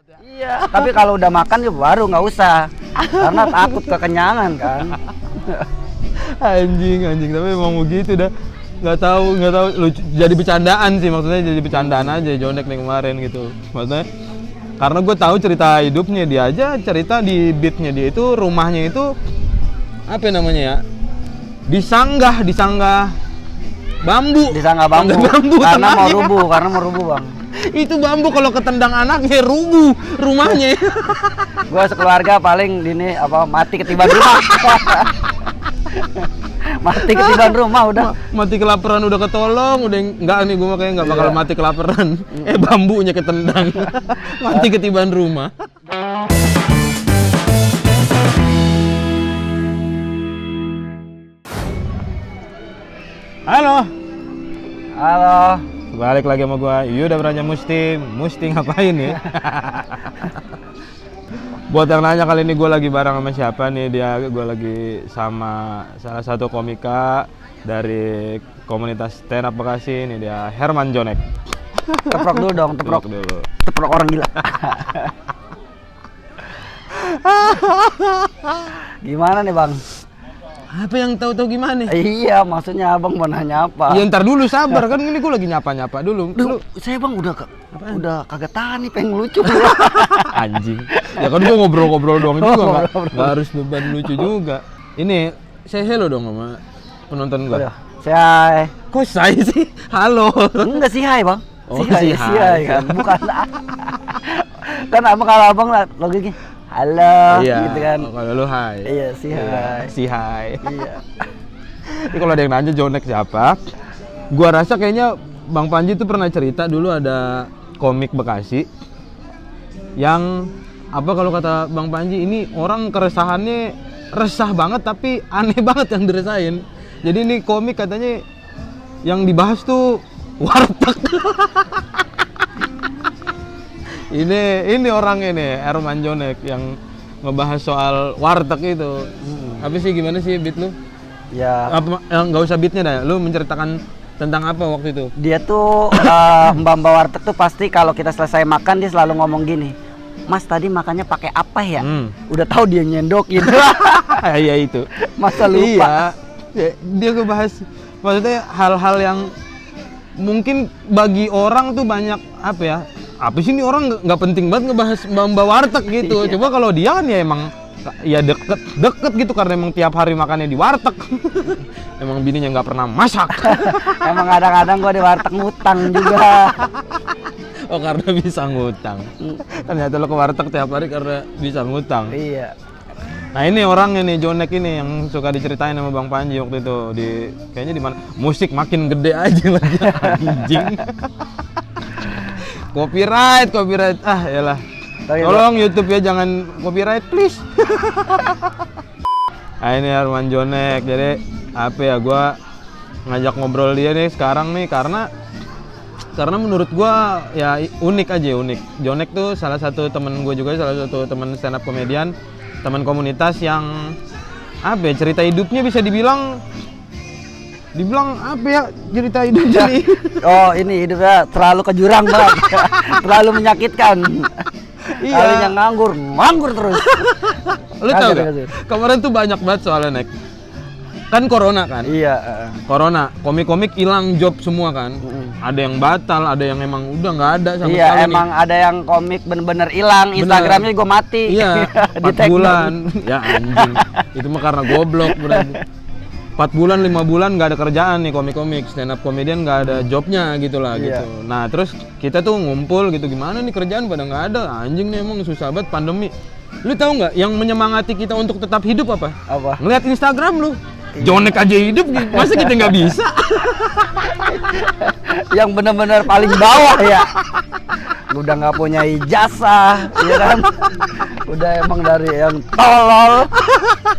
Iya, tapi kalau udah makan ya baru nggak usah, karena takut kekenyangan kan. Anjing, tapi emang begitu dah. Nggak tahu lucu, jadi bercandaan sih, maksudnya jadi bercandaan aja Jonek nih kemarin gitu. Maksudnya karena gue tahu cerita hidupnya dia aja, cerita di beatnya dia itu rumahnya itu apa namanya ya? Disanggah bambu. Disanggah bambu. Karena mau rubuh bang. Itu bambu kalau ketendang anaknya rubuh rumahnya. Gua sekeluarga paling mati ketiban rumah. Mati ketiban rumah udah. Mati kelaparan udah ketolong, udah enggak nih gua makanya enggak bakal mati kelaparan. Bambunya ketendang. Mati ketiban rumah. Halo. Balik lagi sama gua, Yuda Braja Musti ngapain nih? Buat yang nanya kali ini gue lagi bareng sama siapa nih, gue lagi sama salah satu komika dari komunitas stand up Bekasi, ini dia Herman Jonek. Teprok dulu dong, teprok orang gila. Gimana nih bang? Apa yang tahu-tahu gimana? Iya, maksudnya abang mau nanya apa? Ya ntar dulu sabar, kan ini gue lagi nyapa dulu. Saya bang udah kagak tahan nih, pengen lucu. Anjing. Ya kan gue ngobrol-ngobrol doang juga, nggak harus beban lucu juga. Ini say hello dong sama penonton gue. Say. Kok say sih? Halo. Enggak sih hai bang. Oh, si hai kan, bukan. Kan abang kalau abang logiknya halo, iya, gitu kan. Kalau lu hai. Iya, si hai. Iya. Ini kalau ada yang nanya Jonek siapa? Gua rasa kayaknya Bang Panji tuh pernah cerita dulu ada komik Bekasi yang apa kalau kata Bang Panji ini orang keresahannya resah banget tapi aneh banget yang diresahin. Jadi ini komik katanya yang dibahas tuh warteg. Ini orang ini Herman Jonek yang ngebahas soal warteg itu. Apa sih, gimana sih beat lu? Ya. Nggak usah beatnya dah. Lu menceritakan tentang apa waktu itu? Dia tuh mbak-mbak warteg tuh pasti kalau kita selesai makan dia selalu ngomong gini, Mas tadi makannya pakai apa ya? Udah tahu dia nyendokin. Iya itu. Masa lupa? Iya. Dia ngebahas maksudnya hal-hal yang mungkin bagi orang tuh banyak apa ya? Apa sih ini orang nggak penting banget ngebahas mbak warteg gitu. Coba kalau dia kan ya emang ya deket gitu karena emang tiap hari makannya di warteg. Emang bininya nggak pernah masak. Emang kadang-kadang gua di warteg ngutang juga. Oh karena bisa ngutang. Ternyata lo ke warteg tiap hari karena bisa ngutang. Iya. Nah ini orang ini Jonek ini yang suka diceritain sama Bang Panji waktu itu kayaknya di mana musik makin gede aja lagi anjing. Copyright. Yalah. Tolong YouTube ya jangan copyright please. Nah ini Herman Jonek. Jadi apa ya, gua ngajak ngobrol dia nih sekarang nih karena menurut gua ya unik. Jonek tuh salah satu temen gue juga, salah satu temen stand up komedian, teman komunitas yang apa ya, cerita hidupnya bisa dibilang apa ya cerita hidupnya nih? Oh ini hidupnya terlalu ke jurang banget. Terlalu menyakitkan. Iya. Kalinya nganggur terus. Lu tau gak? Kemarin tuh banyak banget soalnya Nek. Kan corona kan? Iya. Corona, komik-komik hilang job semua kan? Ada yang batal, ada yang emang udah nggak ada sama sekali. Iya, emang ada yang komik bener-bener hilang, Instagramnya gue mati. Iya, 4 bulan. Ya anjing, itu mah karena goblok berarti. 4 bulan, 5 bulan nggak ada kerjaan nih komik-komik, stand up comedian nggak ada jobnya gitu lah gitu. Nah terus kita tuh ngumpul gitu, gimana nih kerjaan pada nggak ada, anjing nih emang susah banget pandemi. Lu tahu nggak yang menyemangati kita untuk tetap hidup apa? Apa? Ngeliat Instagram lu. Jonek aja hidup, masa kita nggak bisa? Yang benar-benar paling bawah ya. Udah nggak punya ijazah, ya kan? Udah emang dari yang tolol,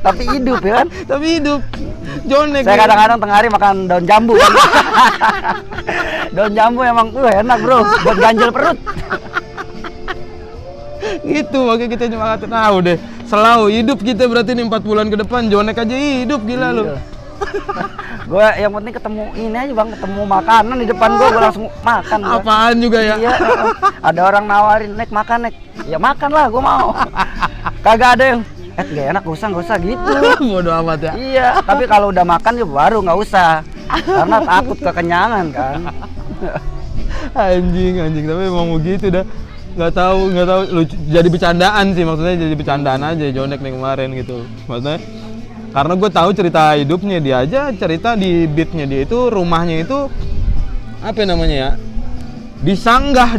tapi hidup ya kan? Tapi hidup. Jonek. Saya kadang-kadang tengah hari makan daun jambu. Kan? Daun jambu emang enak bro, buat ganjel perut. Gitu, makanya kita nyemangatin. Nah udah selalu hidup kita berarti nih 4 bulan ke depan. Jonek aja hidup, gila lu. Gue yang penting ketemu ini aja bang, ketemu makanan di depan gue langsung makan gua. Apaan juga ya? Iya, ada orang nawarin, Nek makan Nek, ya makan lah, gue mau. Kagak ada yang, gak enak, gak usah gitu. Bodoh amat ya. Iya, tapi kalau udah makan ya baru nggak usah, karena takut kekenyangan kan. Anjing, tapi emang begitu dah. Nggak tahu lucu, jadi bercandaan sih, maksudnya jadi bercandaan aja Jonek nih kemarin gitu. Maksudnya karena gue tahu cerita hidupnya dia aja, cerita di beatnya dia itu rumahnya itu apa namanya ya? Disanggah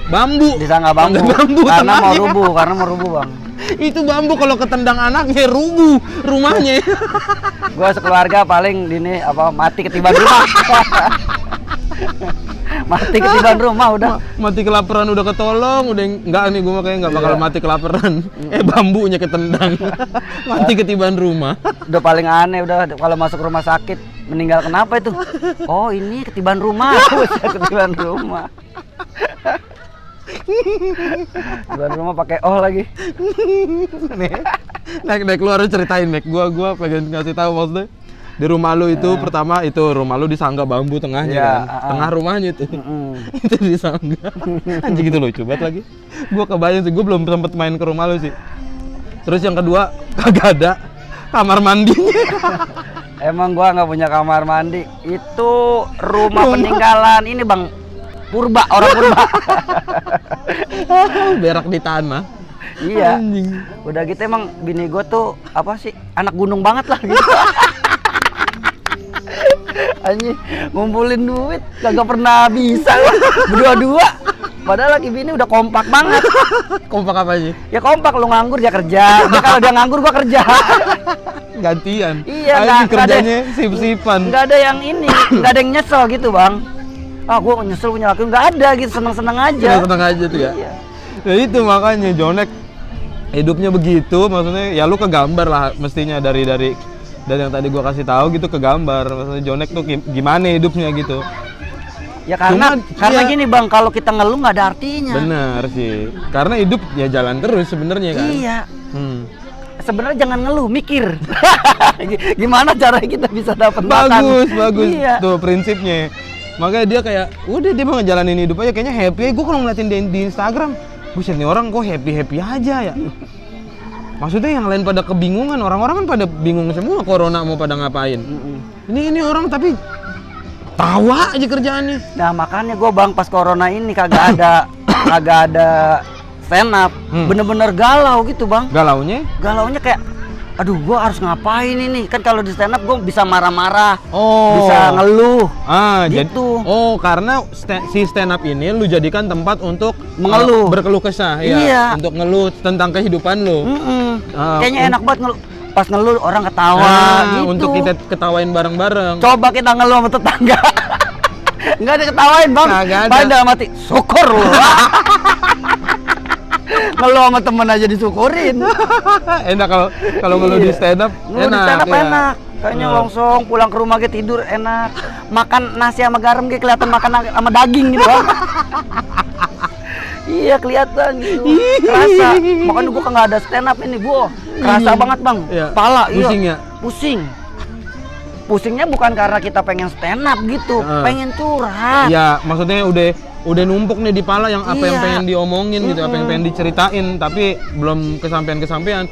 bambu. Disangka bambu, karena mau rubuh bang. Itu bambu kalau ketendang anaknya rubuh rumahnya. Gue sekeluarga paling ini mati ketiban rumah. Mati ketiban rumah udah. Mati kelaparan udah ketolong, udah enggak nih gue makanya enggak bakal mati kelaparan. Bambunya ketendang. Mati ketiban rumah. Udah paling aneh udah kalau masuk rumah sakit meninggal kenapa itu? Oh ini ketiban rumah. Ketiban rumah. Ketiban rumah pakai lagi. Nih. Naik keluar ceritain Mek. Gua pengen ngasih tahu maksudnya. Di rumah lu itu pertama itu rumah lu disangga bambu tengahnya kan. Tengah rumahnya itu. Itu disangga. Anjing itu lucu banget lagi. Gua kebayang sih, gua belum sempet main ke rumah lu sih. Terus yang kedua, kagak ada kamar mandinya. Emang gua nggak punya kamar mandi. Itu rumah peninggalan ini Bang. Orang purba. Berak di tanah. Iya. Anjing. Udah gitu emang bini gua tuh apa sih? Anak gunung banget lah gitu. Anjing, ngumpulin duit kagak pernah bisa berdua-dua. Padahal laki bini udah kompak banget. Kompak apa sih? Ya kompak, lu nganggur dia kerja. Kalau dia nganggur gua kerja. Gantian. Iya, Anjing kerjanya sip-sipan. Enggak ada yang ini, enggak ada yang nyesel gitu, Bang. Gua nyesel punya laki, enggak ada gitu, seneng-seneng aja. Seneng aja tuh ya. Iya. Ya itu makanya Jonek hidupnya begitu, maksudnya ya lu kegambar lah mestinya dari yang tadi gua kasih tahu gitu, kegambar maksudnya Jonek tuh gimana hidupnya gitu. Ya karena gini Bang, kalau kita ngeluh nggak ada artinya. Bener sih, karena hidup ya jalan terus sebenarnya kan. Iya. Sebenarnya jangan ngeluh, mikir. Gimana caranya kita bisa dapat makan. Bagus. Iya. Tuh prinsipnya. Makanya dia kayak udah dia mau ngejalanin hidup aja kayaknya happy. Gue kalau ngeliatin di Instagram, buset nih orang kok happy aja ya. Maksudnya yang lain pada kebingungan, orang-orang kan pada bingung semua corona mau pada ngapain. Ini orang tapi tawa aja kerjaannya. Nah makanya gue Bang pas corona ini kagak ada stand up, bener-bener galau gitu Bang. Galaunya kayak, aduh gue harus ngapain ini? Kan kalau di stand up gue bisa marah-marah, bisa ngeluh, gitu. Karena si stand up ini lu jadikan tempat untuk mengeluh, berkeluh kesah, iya. Untuk ngeluh tentang kehidupan lu. Kayaknya enak banget ngeluh. Pas ngeluh orang ketawa, gitu. Untuk kita ketawain bareng-bareng. Coba kita ngeluh sama tetangga, nggak ada ketawain Bang. Paling dalam hati, syukur lu. Ngeluh sama temen aja disyukurin. Enak kalau ngeluh di stand up. Enak. Kayaknya longsong pulang ke rumah gitu tidur enak. Makan nasi sama garam gitu kelihatan makan sama daging gitu Bang. Iya kelihatan gitu. Kerasa. Makanya gua nggak ada stand up ini gua. Kerasa banget Bang. Pala pusing ya. Pusingnya bukan karena kita pengen stand up gitu, pengen curhat. Iya, maksudnya udah numpuk nih di pala yang apa yang pengen diomongin gitu, apa yang pengen diceritain tapi belum kesampean.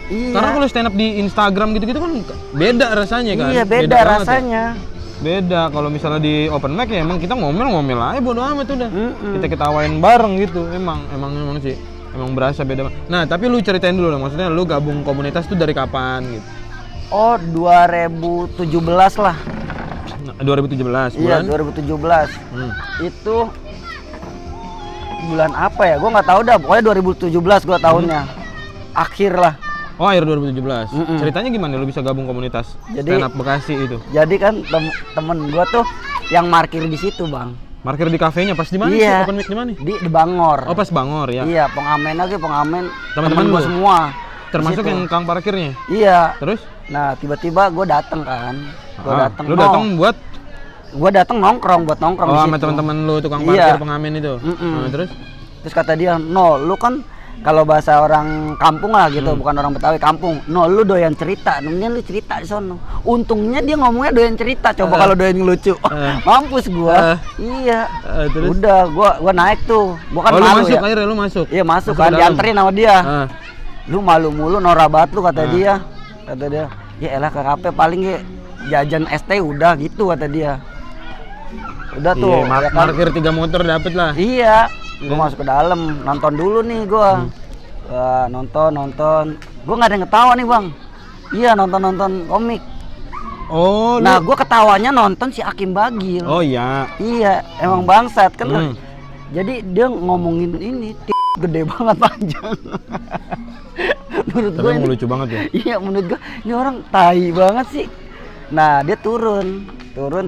Karena kalau stand up di Instagram gitu-gitu kan beda rasanya kan. Iya, beda rasanya. Beda kalau misalnya di open mic ya emang kita ngomel aja bodo amat udah. Kita ketawain bareng gitu. Emang sih. Emang berasa beda. Nah, tapi lu ceritain dulu lah, maksudnya lu gabung komunitas tuh dari kapan gitu? 2017 lah. 2017 bulan? Iya, 2017. Itu bulan apa ya? Gua nggak tahu dah. Pokoknya 2017 gua tahunnya. Akhir lah. Oh, akhir 2017. Ceritanya gimana lu bisa gabung komunitas stand up Bekasi itu? Jadi kan temen gua tuh yang parkir di situ, Bang. Parkir di kafenya pas di mana? Iya. Open mic di mana? Di Bangor. Oh, pas Bangor ya. Iya, pengamen teman-teman gua lu? semua. Termasuk yang kang parkirnya? Iya. Terus? Nah, tiba-tiba gua dateng kan. Lu datang buat? Gua dateng nongkrong di situ. Sama teman-teman lu tukang parkir pengamen itu. Terus kata dia, "No, lu kan kalau bahasa orang kampung lah gitu, bukan orang Betawi, kampung. No, lu doyan cerita, mendingan lu cerita di sono. Untungnya dia ngomongnya doyan cerita. Coba kalau doyan ngelucu, mampus gua. Iya. Terus? Udah, gua naik tuh. Gua kan lu malu masuk ya. akhirnya lu masuk. Iya masuk Masuk kan, ke dalam. dianterin sama dia. Lu malu mulu, norak banget lu kata Ah. dia. Kata dia, ya elah KKP paling ya jajan ST udah gitu kata dia. Udah tuh. Iya, ya kan? parkir 3 motor dapet lah. Iya, gua masuk ke dalam, nonton dulu nih gua. Wah, nonton. Gua nggak ada yang ketawa nih, Bang. Iya, nonton komik. Oh, Nah, gua ketawanya nonton si Hakim Bagil. Oh iya. Iya, emang bangsat kan. Hmm. Jadi dia ngomongin ini gede banget panjang. Menurut Tapi gua emang ini, lucu banget ya. iya menurut gua ini orang tai banget sih. Nah, dia turun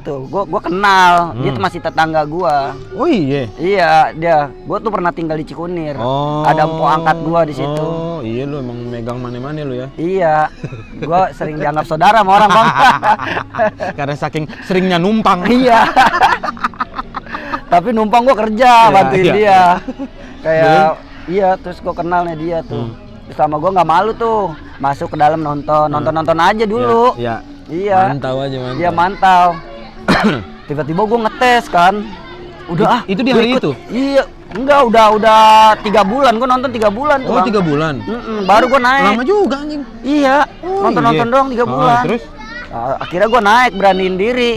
tuh. Gua kenal. Dia tuh masih tetangga gua. Oh iya. Iya, gua tuh pernah tinggal di Cikunir. Oh. Ada empok angkat gua di situ. Oh, iya lu emang megang mane-mane lu ya. Iya. Gua sering dianggap saudara sama orang, Bang. Karena saking seringnya numpang. Iya. Tapi numpang gua kerja, Iya, bantuin iya. dia. Kayak iya, terus gua kenalnya dia tuh. Terus sama gua nggak malu tuh. Masuk ke dalam nonton aja dulu. Iya. Iya. Mantau aja, mantau. Iya, mantau. Tiba-tiba gua ngetes kan. Udah Itu di gua hari ikut. itu? Iya. Enggak, udah 3 bulan. Gua nonton 3 bulan tuh. Oh, Bang. 3 bulan. Baru gua naik. Lama juga anjing. Iya. Oh, Nonton iya. doang 3 bulan. Terus? Nah, akhirnya gua naik, beraniin diri.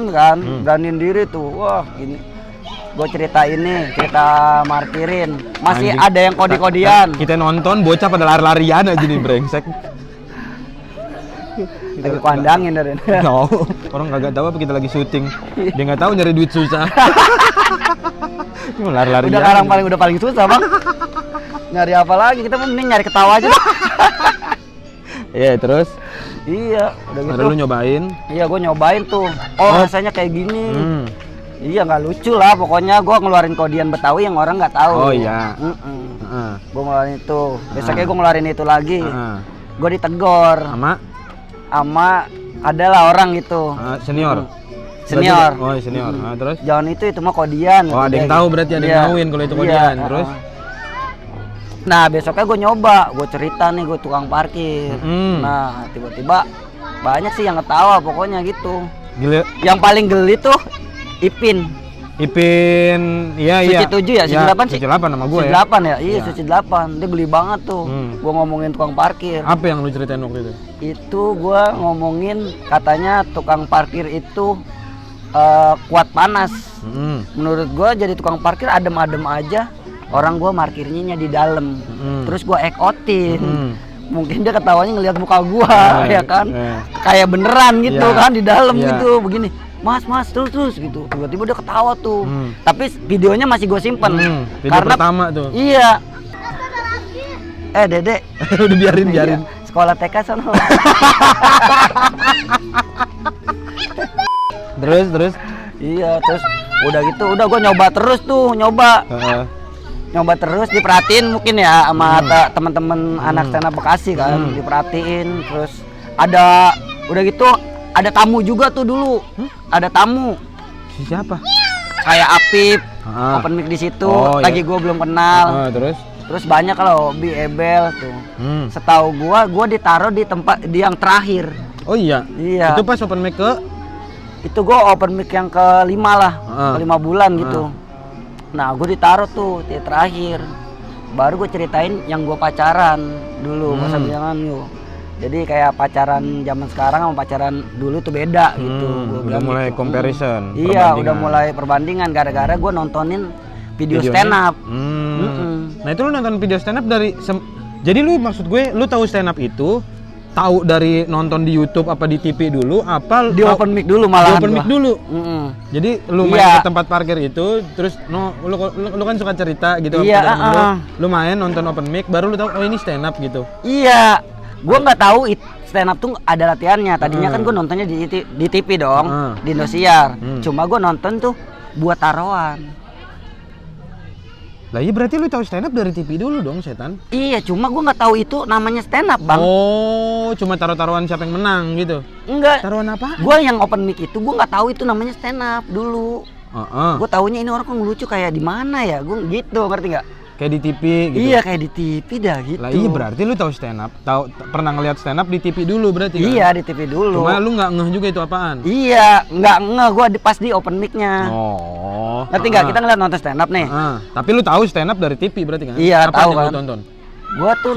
Kan, beraniin diri tuh. Wah, gini. Gue cerita markirin. Masih Anjing. ada yang kode-kodean. Kita nonton bocah pada lari-larian aja nih brengsek. Lagi kandangin dari. No, orang kagak tahu apa kita lagi syuting. Dia nggak tahu nyari duit susah. Cuma lari-larian. Udah paling susah, Bang. Nyari apa lagi? Kita mending nyari ketawa aja. Iya, terus? Iya, udah gitu. Ada lu nyobain? Iya, gue nyobain tuh. Oh, rasanya kayak gini. Iya, nggak lucu lah. Pokoknya gue ngeluarin kodian Betawi yang orang nggak tahu. Oh iya. Gue ngeluarin itu. Besoknya gue ngeluarin itu lagi. Gue ditegor sama adalah orang gitu. Senior. Senior. Oh, senior. Terus? Jangan itu mah kodian. Oh, ada yang tahu berarti, ada yang tahuin kalau itu kodian. Terus? Nah, besoknya gue nyoba, gue cerita nih, gue tukang parkir. Nah, tiba-tiba banyak sih yang ketawa, pokoknya gitu. Gila. Yang paling geli tuh Ipin, iya. Suci 7 ya, Suci 8 sih. Suci 8 nama gue Suci ya. 8 ya, iya Suci 8. Dia geli banget tuh. Gue ngomongin tukang parkir. Apa yang lu ceritain waktu itu? Itu gue ngomongin katanya tukang parkir itu kuat panas. Menurut gue jadi tukang parkir adem-adem aja. Orang gue parkirnya di dalam. Terus gue ekotin. Mungkin dia ketawanya ngelihat muka gua, ya kan? Kayak beneran gitu kan di dalam gitu, begini. Mas terus gitu. Tiba-tiba dia ketawa tuh. Tapi videonya masih gue simpen. Video Karena pertama tuh. Iya. Dedek. Udah biarin. Iya. Sekolah TK sono. Terus? Iya, terus udah gitu, udah gue nyoba terus tuh, nyoba terus, diperhatiin mungkin ya sama teman-teman anak stand up Bekasi kan, diperhatiin. Terus udah gitu ada tamu juga tuh dulu. Ada tamu. Siapa? Kayak Apip, open mic di situ. Lagi gue belum kenal. Terus banyak kalau Bi Ebel tuh. Setahu gua ditaruh di tempat yang terakhir. Oh iya. Iya. Itu pas open mic itu gue open mic yang ke-5 lah, ke-5 bulan gitu. Nah, gue ditaruh tuh di terakhir. Baru gue ceritain yang gue pacaran dulu, masa jangan yuk. Jadi kayak pacaran zaman sekarang sama pacaran dulu tuh beda gitu. Udah mulai gitu. Comparison. Iya, udah mulai perbandingan gara-gara gue nontonin video stand up. Nah, itu lu nonton video stand up dari jadi lu maksud gue lu tahu stand up itu tahu dari nonton di YouTube apa di TV dulu apa di open mic dulu malah. Di open mic dulu. Jadi lu main ke tempat parkir itu terus lu kan suka cerita gitu. Iya, lu main nonton open mic baru lu tahu oh ini stand up gitu. Iya. Gua nggak tahu stand up tuh ada latihannya. Tadinya kan gua nontonnya di TV dong, di Indosiar. Cuma gua nonton tuh buat taruhan. Lah iya berarti lu tahu stand up dari TV dulu dong, setan. Iya, cuma gua nggak tahu itu namanya stand up, Bang. Oh, cuma taruhan siapa yang menang gitu. Enggak. Taruhan apa? Gua yang open mic itu gua nggak tahu itu namanya stand up dulu. Gua taunya ini orang kok ngelucu kayak di mana ya? Gua gitu, ngerti nggak? Kayak di TV gitu. Iya kayak di TV dah gitu. Lah iya berarti lu tahu stand up, pernah ngeliat stand up di TV dulu berarti kan? Iya di TV dulu. Cuma lu nggak ngeh juga itu apaan? Iya, nggak ngeh gua pas di open mic-nya. Oh. Ngerti nggak? Kita ngeliat nonton stand up nih. Tapi lu tahu stand up dari TV berarti kan? Iya, apa tahu yang kan. lu tonton? Gua tuh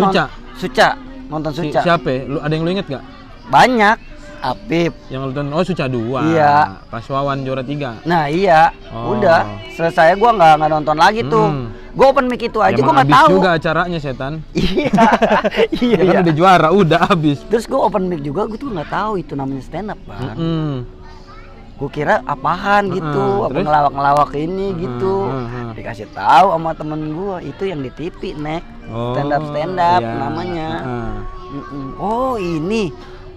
Suca. Nonton Suca. Siapa? Lu ada yang lu inget gak? Banyak. Apip. Yang lu tonton, oh Suca 2. Iya. Pas Wawan juara 3. Nah iya, udah selesai gua nggak nonton lagi tuh. Gua open mic itu aja, Ya, gua nggak tahu. juga acaranya setan. Iya, iya. Ya kan udah juara, udah habis. Terus gua open mic juga, gua tuh nggak tahu itu namanya stand up bang. Gua kira apaan gitu, apa terus? ngelawak ini gitu. Dikasih tahu sama temen gua, itu yang di TV nek. Stand up iya. namanya. Oh ini.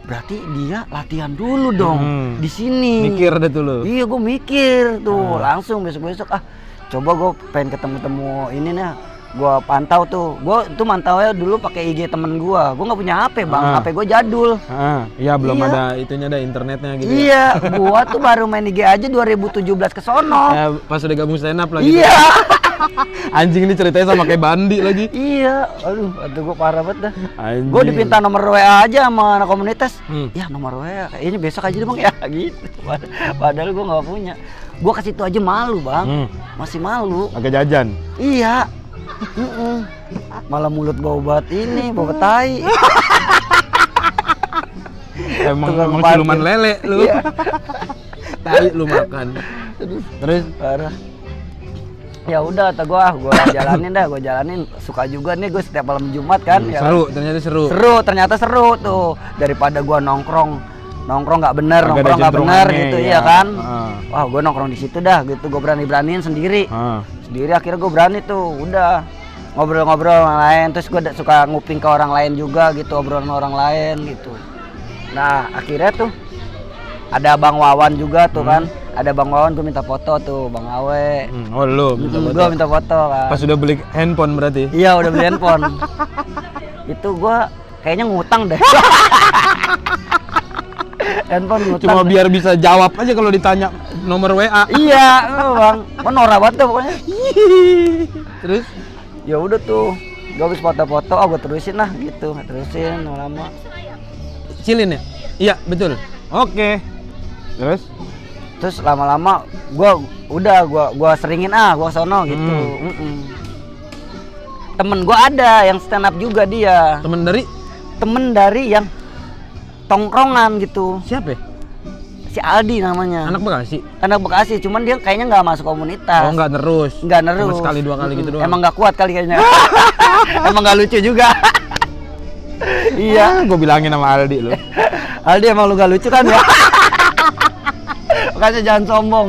Berarti dia latihan dulu dong di sini. Mikir deh tuh lu. Iya, gue mikir tuh langsung besok coba gue pengen ketemu ini nih. Gue pantau tuh. Gue tuh mantaunya dulu pakai IG temen gue. Gue nggak punya HP bang. HP gue jadul. Iya belum ada itunya ada internetnya gitu. Iya, gue tuh baru main IG aja 2017 ke sono. Pas udah gabung stand up lagi. Iya. Anjing ini ceritanya sama kayak Bandi lagi. Iya, aduh gue parah banget dah. Anjing. Gue dipinta nomor WA aja sama anak komunitas. Ya nomor WA, kayaknya besok aja deh bang ya gitu. Padahal gue nggak punya. Gue ke situ aja malu bang, masih malu. Agak jajan. Iya. Malah mulut bau banget ini, bau tai. Emang siluman lele lu. Iya. Tai lu makan. Terus Parah. Ya udah kata gua jalanin suka juga nih gue setiap malam Jumat kan ya seru kan? ternyata Ternyata seru tuh daripada gua nongkrong nggak bener gitu iya kan. Wah gua nongkrong di situ dah gitu, gua beraniin sendiri akhirnya gua berani tuh udah ngobrol-ngobrol orang lain, terus gua suka nguping ke orang lain juga gitu, obrolan orang lain gitu. Nah akhirnya tuh ada Bang Wawan juga tuh kan. Ada Bang Wawan, gue minta foto tuh, Bang Awe. Oh lu minta foto? Gue minta foto kan. Pas udah beli handphone berarti? Iya udah beli handphone. Itu gue kayaknya ngutang deh. Handphone ngutang. Cuma biar bisa jawab aja kalau ditanya nomor WA. Iya bang, norak banget tuh pokoknya. Terus? Ya udah tuh, gue habis foto-foto, gue terusin lah gitu, terusin lama-lama. Cilin ya? Iya betul. Oke. Terus lama-lama gua seringin gua sono gitu. Temen gua ada yang stand up juga dia. Temen dari yang tongkrongan gitu. Siapa? Si Aldi namanya. Anak Bekasi, cuman dia kayaknya nggak masuk komunitas. Oh nggak terus. Cuma sekali 2 kali gitu doang. Emang nggak kuat kali kayaknya. Emang nggak lucu juga. Iya. Gue bilangin sama Aldi lu. Aldi emang lu nggak lucu kan ya? Makanya jangan sombong.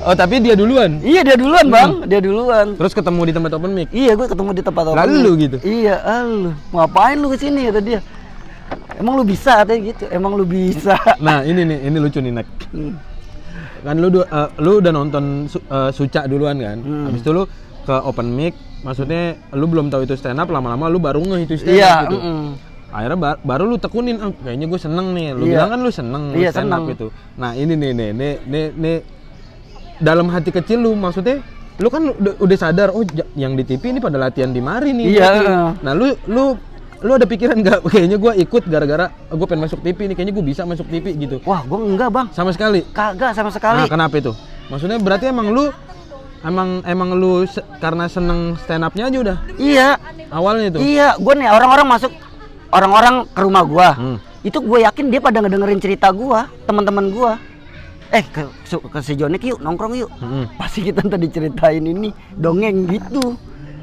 Oh tapi dia duluan? Iya dia duluan bang, dia duluan. Terus ketemu di tempat open mic? Iya gue ketemu di tempat open mic. Lalu gitu? Iya, lu ngapain lu kesini kata dia. Emang lu bisa katanya gitu, emang lu bisa. Nah ini lucu nih Nek. Kan lu udah nonton Suca duluan kan? Habis itu lu ke open mic, maksudnya lu belum tahu itu stand up, lama-lama lu baru ngeh itu stand up gitu. Akhirnya baru lu tekunin, kayaknya gue seneng nih. Lu bilang kan lu seneng stand up gitu. Nah ini nih dalam hati kecil lu, maksudnya lu kan udah sadar yang di TV ini pada latihan di mari nih. Iya. Nah lu ada pikiran nggak kayaknya gue ikut gara-gara gue pengen masuk TV nih, kayaknya gue bisa masuk TV gitu? Wah gue enggak bang. Sama sekali? Kagak sama sekali. Nah kenapa itu? Maksudnya berarti emang lu karena seneng stand up-nya aja udah? Iya. Awalnya itu? Iya, gue nih orang-orang ke rumah gua. Itu gue yakin dia pada ngedengerin cerita gua, teman-teman gua. Ke si Jonek yuk, nongkrong yuk. Pasti kita tadi ceritain ini dongeng gitu.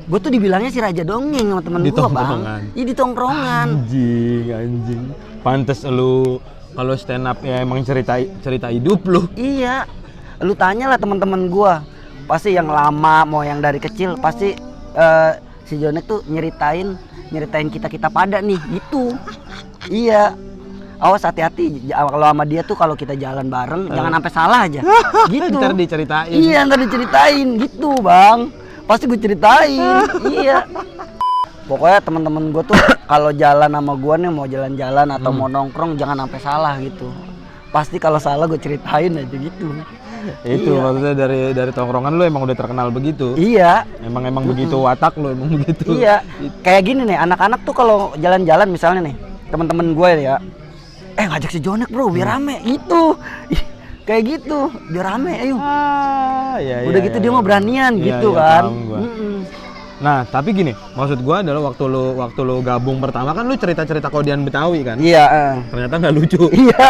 Gue tuh dibilangnya si raja dongeng sama temen gua, Bang. Iya di tongkrongan. Anjing. Pantes lu kalau stand up ya emang cerita hidup lu. Iya. Lu tanyalah teman-teman gua. Pasti yang lama mau yang dari kecil pasti si Jonek tuh nyeritain kita pada nih gitu. Iya. Awas hati-hati kalau sama dia tuh, kalau kita jalan bareng jangan sampai salah aja. Gitu. Ntar diceritain. Iya, ntar diceritain gitu, Bang. Pasti gue ceritain. Iya. Pokoknya teman-teman gue tuh kalau jalan sama gue nih, mau jalan-jalan atau mau nongkrong jangan sampai salah gitu. Pasti kalau salah gue ceritain aja gitu. Itu Iya. maksudnya dari tongkrongan lu emang udah terkenal begitu. Iya. Emang begitu watak lu emang begitu. Iya. Kayak gini nih, anak-anak tuh kalau jalan-jalan misalnya nih, teman-teman gue ya. Ngajak si Jonek bro, biar rame. Itu. Kayak gitu, biar rame ayo. Iya, Udah gitu dia mah beranian Iya, gitu iya, kan. paham gua. Nah, tapi gini, maksud gua adalah waktu lu gabung pertama kan lu cerita-cerita kodian Betawi kan? Iya. Ternyata nggak lucu. Iya.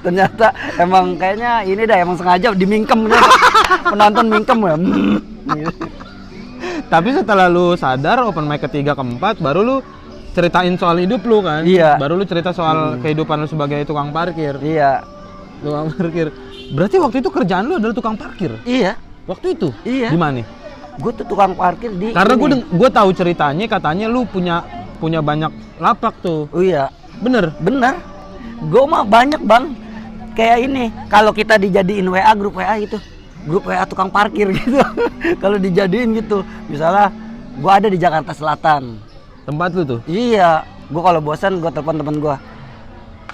Ternyata emang kayaknya ini dah emang sengaja dimingkem dia. Penonton mingkem ya. Tapi setelah lu sadar open mic ketiga keempat baru lu ceritain soal hidup lu kan? Iya. Baru lu cerita soal kehidupan lu sebagai tukang parkir. Iya. Tukang parkir. Berarti waktu itu kerjaan lu adalah tukang parkir? Iya. Waktu itu? Iya. Di mana? Gue tuh tukang parkir di Karena ini. gue tahu ceritanya katanya lu punya banyak lapak tuh. Oh iya. Bener? Bener. Gue mah banyak bang. Kayak ini. Kalau kita dijadiin WA grup WA gitu. Grup WA tukang parkir gitu. Kalau dijadiin gitu. Misalnya gue ada di Jakarta Selatan. Tempat lu tuh? Iya. Gue kalau bosan gue telepon temen gue.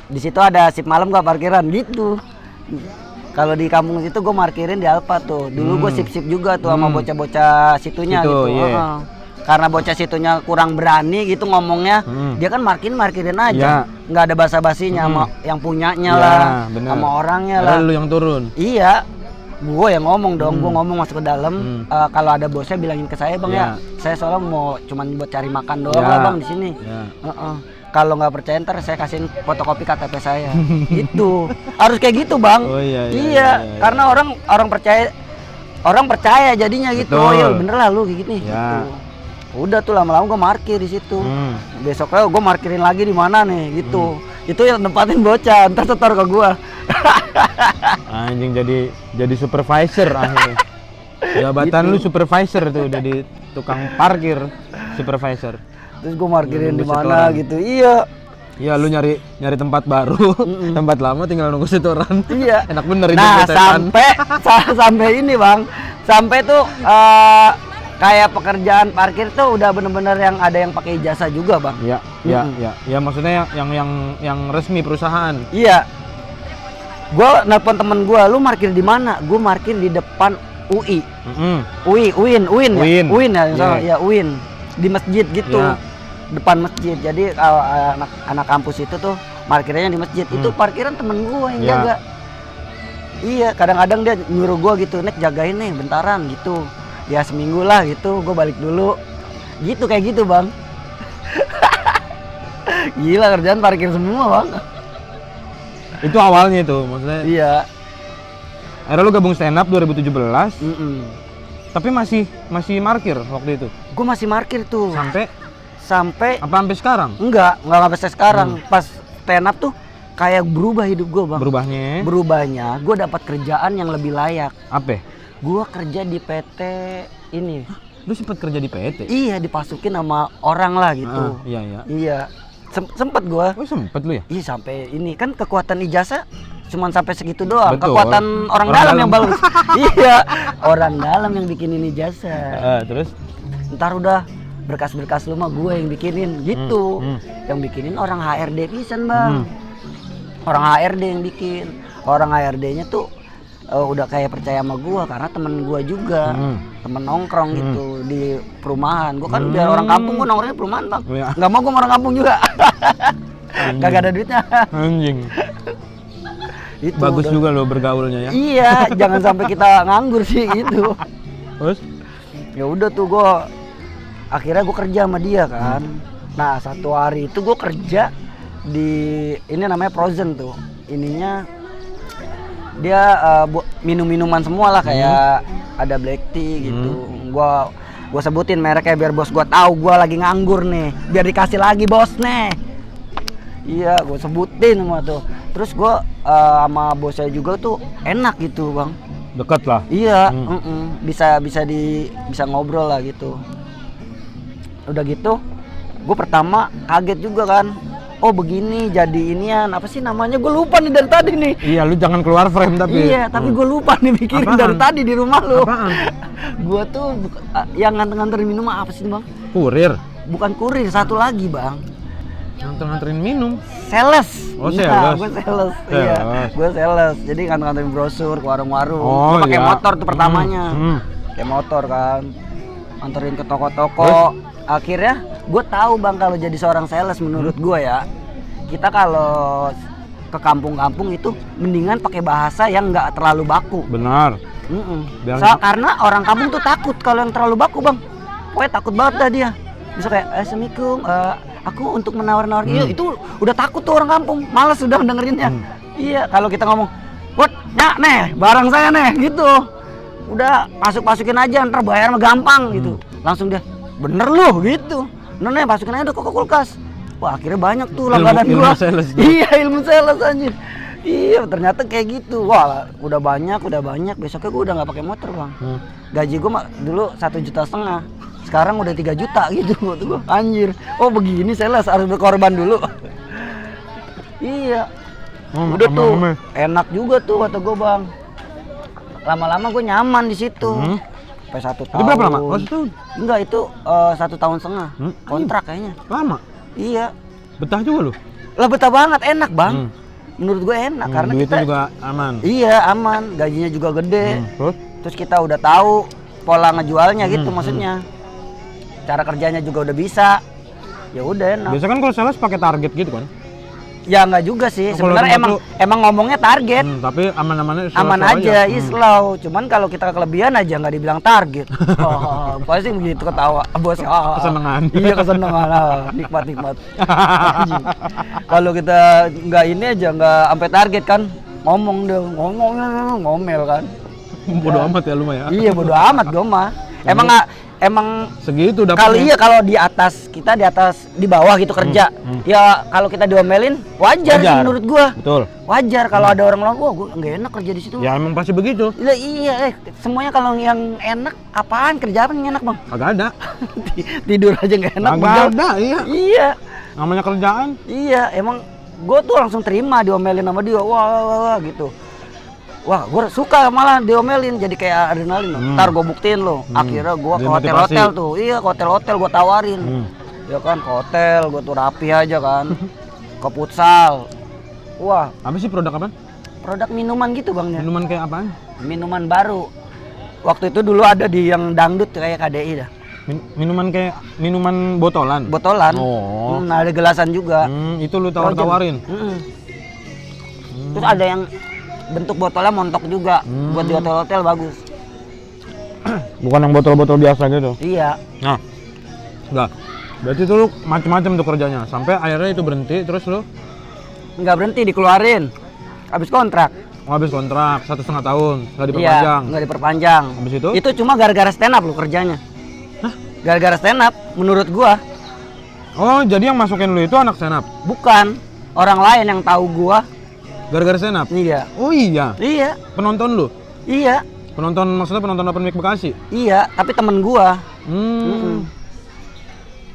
Di situ ada sip malam gak parkiran gitu. Kalau di kampung situ gue parkirin di Alfa tuh. Dulu gue sip-sip juga tuh sama bocah-bocah situnya Situ, gitu. iya. Karena bocah situnya kurang berani gitu ngomongnya. Dia kan markirin aja. Nggak ada basa-basinya sama yang punyanya Ya, lah. bener. Sama orangnya lah. Padahal lu yang turun. Iya. Gue yang ngomong dong. Gue ngomong masuk ke dalam. Kalau ada bosnya bilangin ke saya bang ya. Saya soalnya mau cuman buat cari makan doang lah bang di sini. Ya. Kalau nggak percaya ntar saya kasihin fotokopi KTP saya. Gitu. Harus kayak gitu bang. Oh iya. Karena orang percaya jadinya gitu. Betul. Oh iya bener lah lu kayak gini. Ya. Gitu. Udah tuh lama-lama gue parkir di situ. Besoknya gue parkirin lagi di mana nih gitu. Itu yang nempatin bocah, ntar setor ke gue. Anjing jadi supervisor akhirnya. Jabatan lu supervisor tuh udah di tukang parkir supervisor. Terus gue parkirin di Nunggu mana setoran. gitu. Iya. Iya lu nyari tempat baru, tempat lama tinggal nunggu setoran. Iya. Enak bener ini Nah, betesan. sampai ini, Bang. Sampai tuh kayak pekerjaan parkir tuh udah bener-bener yang ada yang pakai ijazah juga, Bang. Iya, ya maksudnya yang resmi perusahaan. Iya. Gua nelpon temen gua, "Lu parkir di mana?" Gua parkir di depan UI. UIN ya, salah. Ya UIN. Di masjid gitu. Iya. Depan masjid. Jadi anak kampus itu tuh parkirnya di masjid. Itu parkiran temen gua yang jaga. Iya, kadang-kadang dia nyuruh gua gitu, "Nek jagain nih bentaran" gitu. Ya seminggu lah gitu, gue balik dulu. Gitu kayak gitu bang. Gila kerjaan parkir semua bang. Itu awalnya tuh, maksudnya. Iya. Akhirnya lu gabung stand up 2017. Tapi masih parkir waktu itu. Gue masih parkir tuh. Sampai Sampai sekarang? enggak sampai sekarang. Pas stand up tuh kayak berubah hidup gue bang. Berubahnya, gue dapat kerjaan yang lebih layak. Apa? Gua kerja di PT ini. Lu sempet kerja di PT? Iya, dipasukin sama orang lah gitu. Iya. Sempet gua. Oh, sempet lu ya? Iya, sampai ini kan kekuatan ijazah cuman sampai segitu doang. Betul. Kekuatan orang dalam yang bagus. Iya, orang dalam yang bikinin ijazah. Terus? Ntar udah berkas-berkas lu mah gue yang bikinin gitu. Yang bikinin orang HRD pisan, Bang. Orang HRD yang bikin. Orang HRD-nya tuh udah kayak percaya sama gua karena temen gua juga temen nongkrong gitu di perumahan. Gua kan biar orang kampung gua nongkrongnya perumahan bang. Nggak mau gua sama orang kampung juga. Kagak ada duitnya. Anjing. Itu bagus juga lo bergaulnya ya. Iya, jangan sampai kita nganggur sih gitu. Terus? Ya udah tuh akhirnya gua kerja sama dia kan. Nah satu hari itu gua kerja di ini namanya Frozen tuh. Ininya dia minum-minuman semua lah kayak ada black tea gitu. Gua sebutin mereknya biar bos gua tahu gua lagi nganggur nih, biar dikasih lagi bos nih. Iya, gua sebutin semua tuh. Terus gua sama bosnya juga tuh enak gitu, Bang. Deket lah. Iya, bisa ngobrol lah gitu. Udah gitu, gua pertama kaget juga kan. Oh begini jadi inian apa sih namanya, gue lupa nih dari tadi nih. Iya, lu jangan keluar frame tapi. Iya, tapi gue lupa nih mikirin dari tadi di rumah lu. Apaan? Gue tuh yang nganter-nganterin minuman apa sih bang? Kurir. Bukan kurir, satu lagi bang. Nganterin minum. Sales. Oh, Iya, sales. gue sales. Iya, gue sales. Jadi nganterin brosur ke warung-warung. Oh, Gue pakai iya. motor tuh pertamanya. Pakai motor kan. Anterin ke toko-toko. Akhirnya gue tahu Bang kalau jadi seorang sales menurut gue ya. Kita kalau ke kampung-kampung itu mendingan pakai bahasa yang nggak terlalu baku. Benar. Karena orang kampung tuh takut kalau yang terlalu baku Bang. Pokoknya takut banget dah dia. Bisa kayak Assalamualaikum, aku untuk menawar-nawar itu udah takut tuh orang kampung, malas sudah dengerinnya. Iya, kalau kita ngomong, "Wot, nyak nih, barang saya nih," gitu. Udah masukin aja, ntar bayar mah gampang gitu. Langsung dia, "Bener lu," gitu. Nih, masukin aja ke kulkas. Wah, akhirnya banyak tuh langganan gua. Iya, ilmu sales anjir. Iya, ternyata kayak gitu. Wah, udah banyak. Besoknya gua udah nggak pakai motor Bang. Gaji gua mah dulu 1,5 juta. Sekarang udah 3 juta gitu tuh gua. Anjir. Oh, begini sales harus berkorban dulu. Iya. Udah tuh enak juga tuh kata gua Bang. Lama-lama gua nyaman di situ. Sampai 1 tahun. Itu berapa lama? Oh, 1 tahun? Enggak, itu 1,5 tahun. Kontrak kayaknya. Lama? Iya. Betah juga lu? Lah betah banget, enak Bang. Menurut gue enak karena duitnya kita juga aman. Iya, aman, gajinya juga gede. Terus kita udah tahu pola ngejualnya gitu maksudnya. Cara kerjanya juga udah bisa. Ya udah enak. biasa kan kalau sales pakai target gitu kan? Ya enggak juga sih. Sebenarnya emang ngomongnya target. Tapi aman-amannya aman aja, slow. Cuman kalau kita kelebihan aja nggak dibilang target. Pasti begitu ketawa bos. Kesenengan. Iya, kesenengan. Nikmat. Kalau kita nggak ini aja nggak sampai target kan, ngomel kan. Bodoh amat ya lu mah ya. Iya, bodoh amat gue mah. Emang segitu dapatnya. Kali iya kalau di atas kita di bawah gitu kerja. Ya kalau kita diomelin wajar. Sih menurut gua. Betul. Wajar kalau ada orang bilang, "Wah, gua enggak enak kerja di situ." Ya emang pasti begitu. Iya, semuanya kalau yang enak apaan? Kerja apa yang enak, Bang? Kagak ada. Tidur aja enggak enak. Kagak ada, iya. Iya. Namanya kerjaan. Iya, emang gua tuh langsung terima diomelin sama dia. Wah gitu. Wah, gue suka malah diomelin, jadi kayak adrenalin. Ntar gue buktiin lo. Akhirnya gue ke hotel-hotel tuh. Iya, ke hotel-hotel gue tawarin. Ya kan, ke hotel gue tuh rapi aja kan. Ke futsal. Wah, apa sih produk apa? Produk minuman gitu Bang ya. Minuman kayak apaan? Minuman baru. Waktu itu dulu ada di yang dangdut kayak KDI dah. Minuman kayak minuman botolan? Botolan. Oh. Ada gelasan juga. Itu lu tawar-tawarin? Terus ada yang bentuk botolnya montok juga, buat di hotel-hotel bagus. Bukan yang botol-botol biasa gitu? Iya. Nah, enggak. Berarti itu lu macam-macam tuh kerjanya, sampai akhirnya itu berhenti, terus lu? Nggak berhenti, dikeluarin. Habis kontrak. Oh, habis kontrak, 1,5 tahun, nggak diperpanjang? Iya, nggak diperpanjang. Habis itu? Itu cuma gara-gara stand up lu kerjanya. Hah? Gara-gara stand up, menurut gua. Oh, jadi yang masukin lu itu anak stand up? Bukan, orang lain yang tahu gua. Gara-gara stand up? Iya. Oh iya? Iya. Penonton lu? Iya. Maksudnya penonton open mic Bekasi? Iya, tapi temen gua.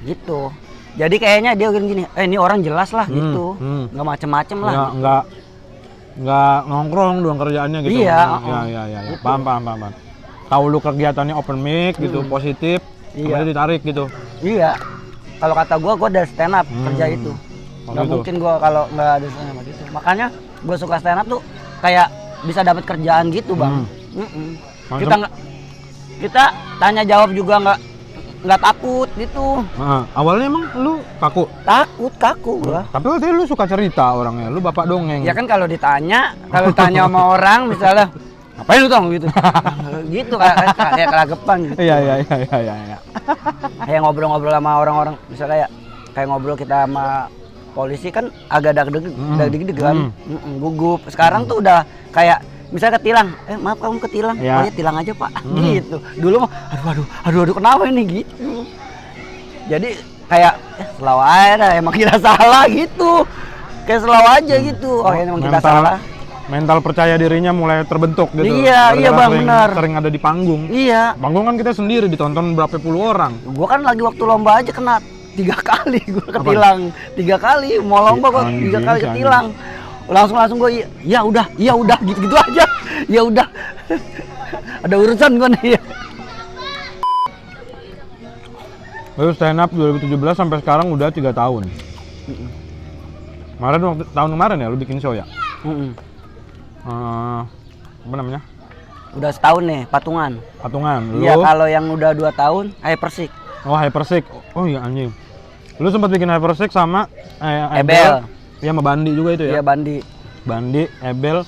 Gitu. Jadi kayaknya dia gini, ini orang jelas lah gitu. Nggak macem-macem lah. Ya, gitu. nggak nongkrong doang kerjaannya gitu. Iya. Iya. Gitu. Paham. Tahu lu kegiatannya open mic gitu, positif, kemudian ditarik gitu. Iya. Kalau kata gua udah stand up kerja itu. Nggak mungkin gua kalau nggak ada stand up gitu. Makanya gua suka stand up tuh kayak bisa dapat kerjaan gitu Bang. Kita tanya jawab juga nggak takut gitu. Awalnya emang lu kaku? Kaku gua. Tapi waktu itu lu suka cerita orangnya, lu bapak dongeng. Ya kan kalau ditanya sama orang misalnya, ngapain lu Tong gitu. Gitu kayak kelagepan gitu. Iya. Kayak ngobrol-ngobrol sama orang-orang, misalnya kayak ngobrol kita sama polisi kan agak deg-deg kan, gugup. Sekarang tuh udah kayak misalnya ketilang, maaf kamu ketilang, ya. Oh ya tilang aja Pak, gitu. Dulu mah, aduh kenapa ini gitu. Jadi kayak selalu aja, emang kita salah gitu, kayak selalu aja gitu. Oh ya emang kita salah. Mental percaya dirinya mulai terbentuk gitu. Iya Bang, benar. Sering ada di panggung. Iya. Panggung kan kita sendiri ditonton berapa puluh orang. Gua kan lagi waktu lomba aja kena 3 kali gua ketilang. 3 kali mau lomba gua 3 kali ketilang. Langsung gua iya udah gitu aja. Ya udah. Ada urusan gua nih. Lalu stand up 2017 sampai sekarang udah 3 tahun. Kemarin waktu tahun kemarin ya lu bikin show ya? Mm-mm. Apa namanya? Udah setahun nih patungan. Patungan. Lu? Iya, kalau yang udah 2 tahun Hypersik. Oh, Hypersik. Oh iya anjing. Lu sempat bikin Hypersik sama Ebel. Iya, sama Bandi juga itu ya? Iya, Bandi. Bandi, Ebel,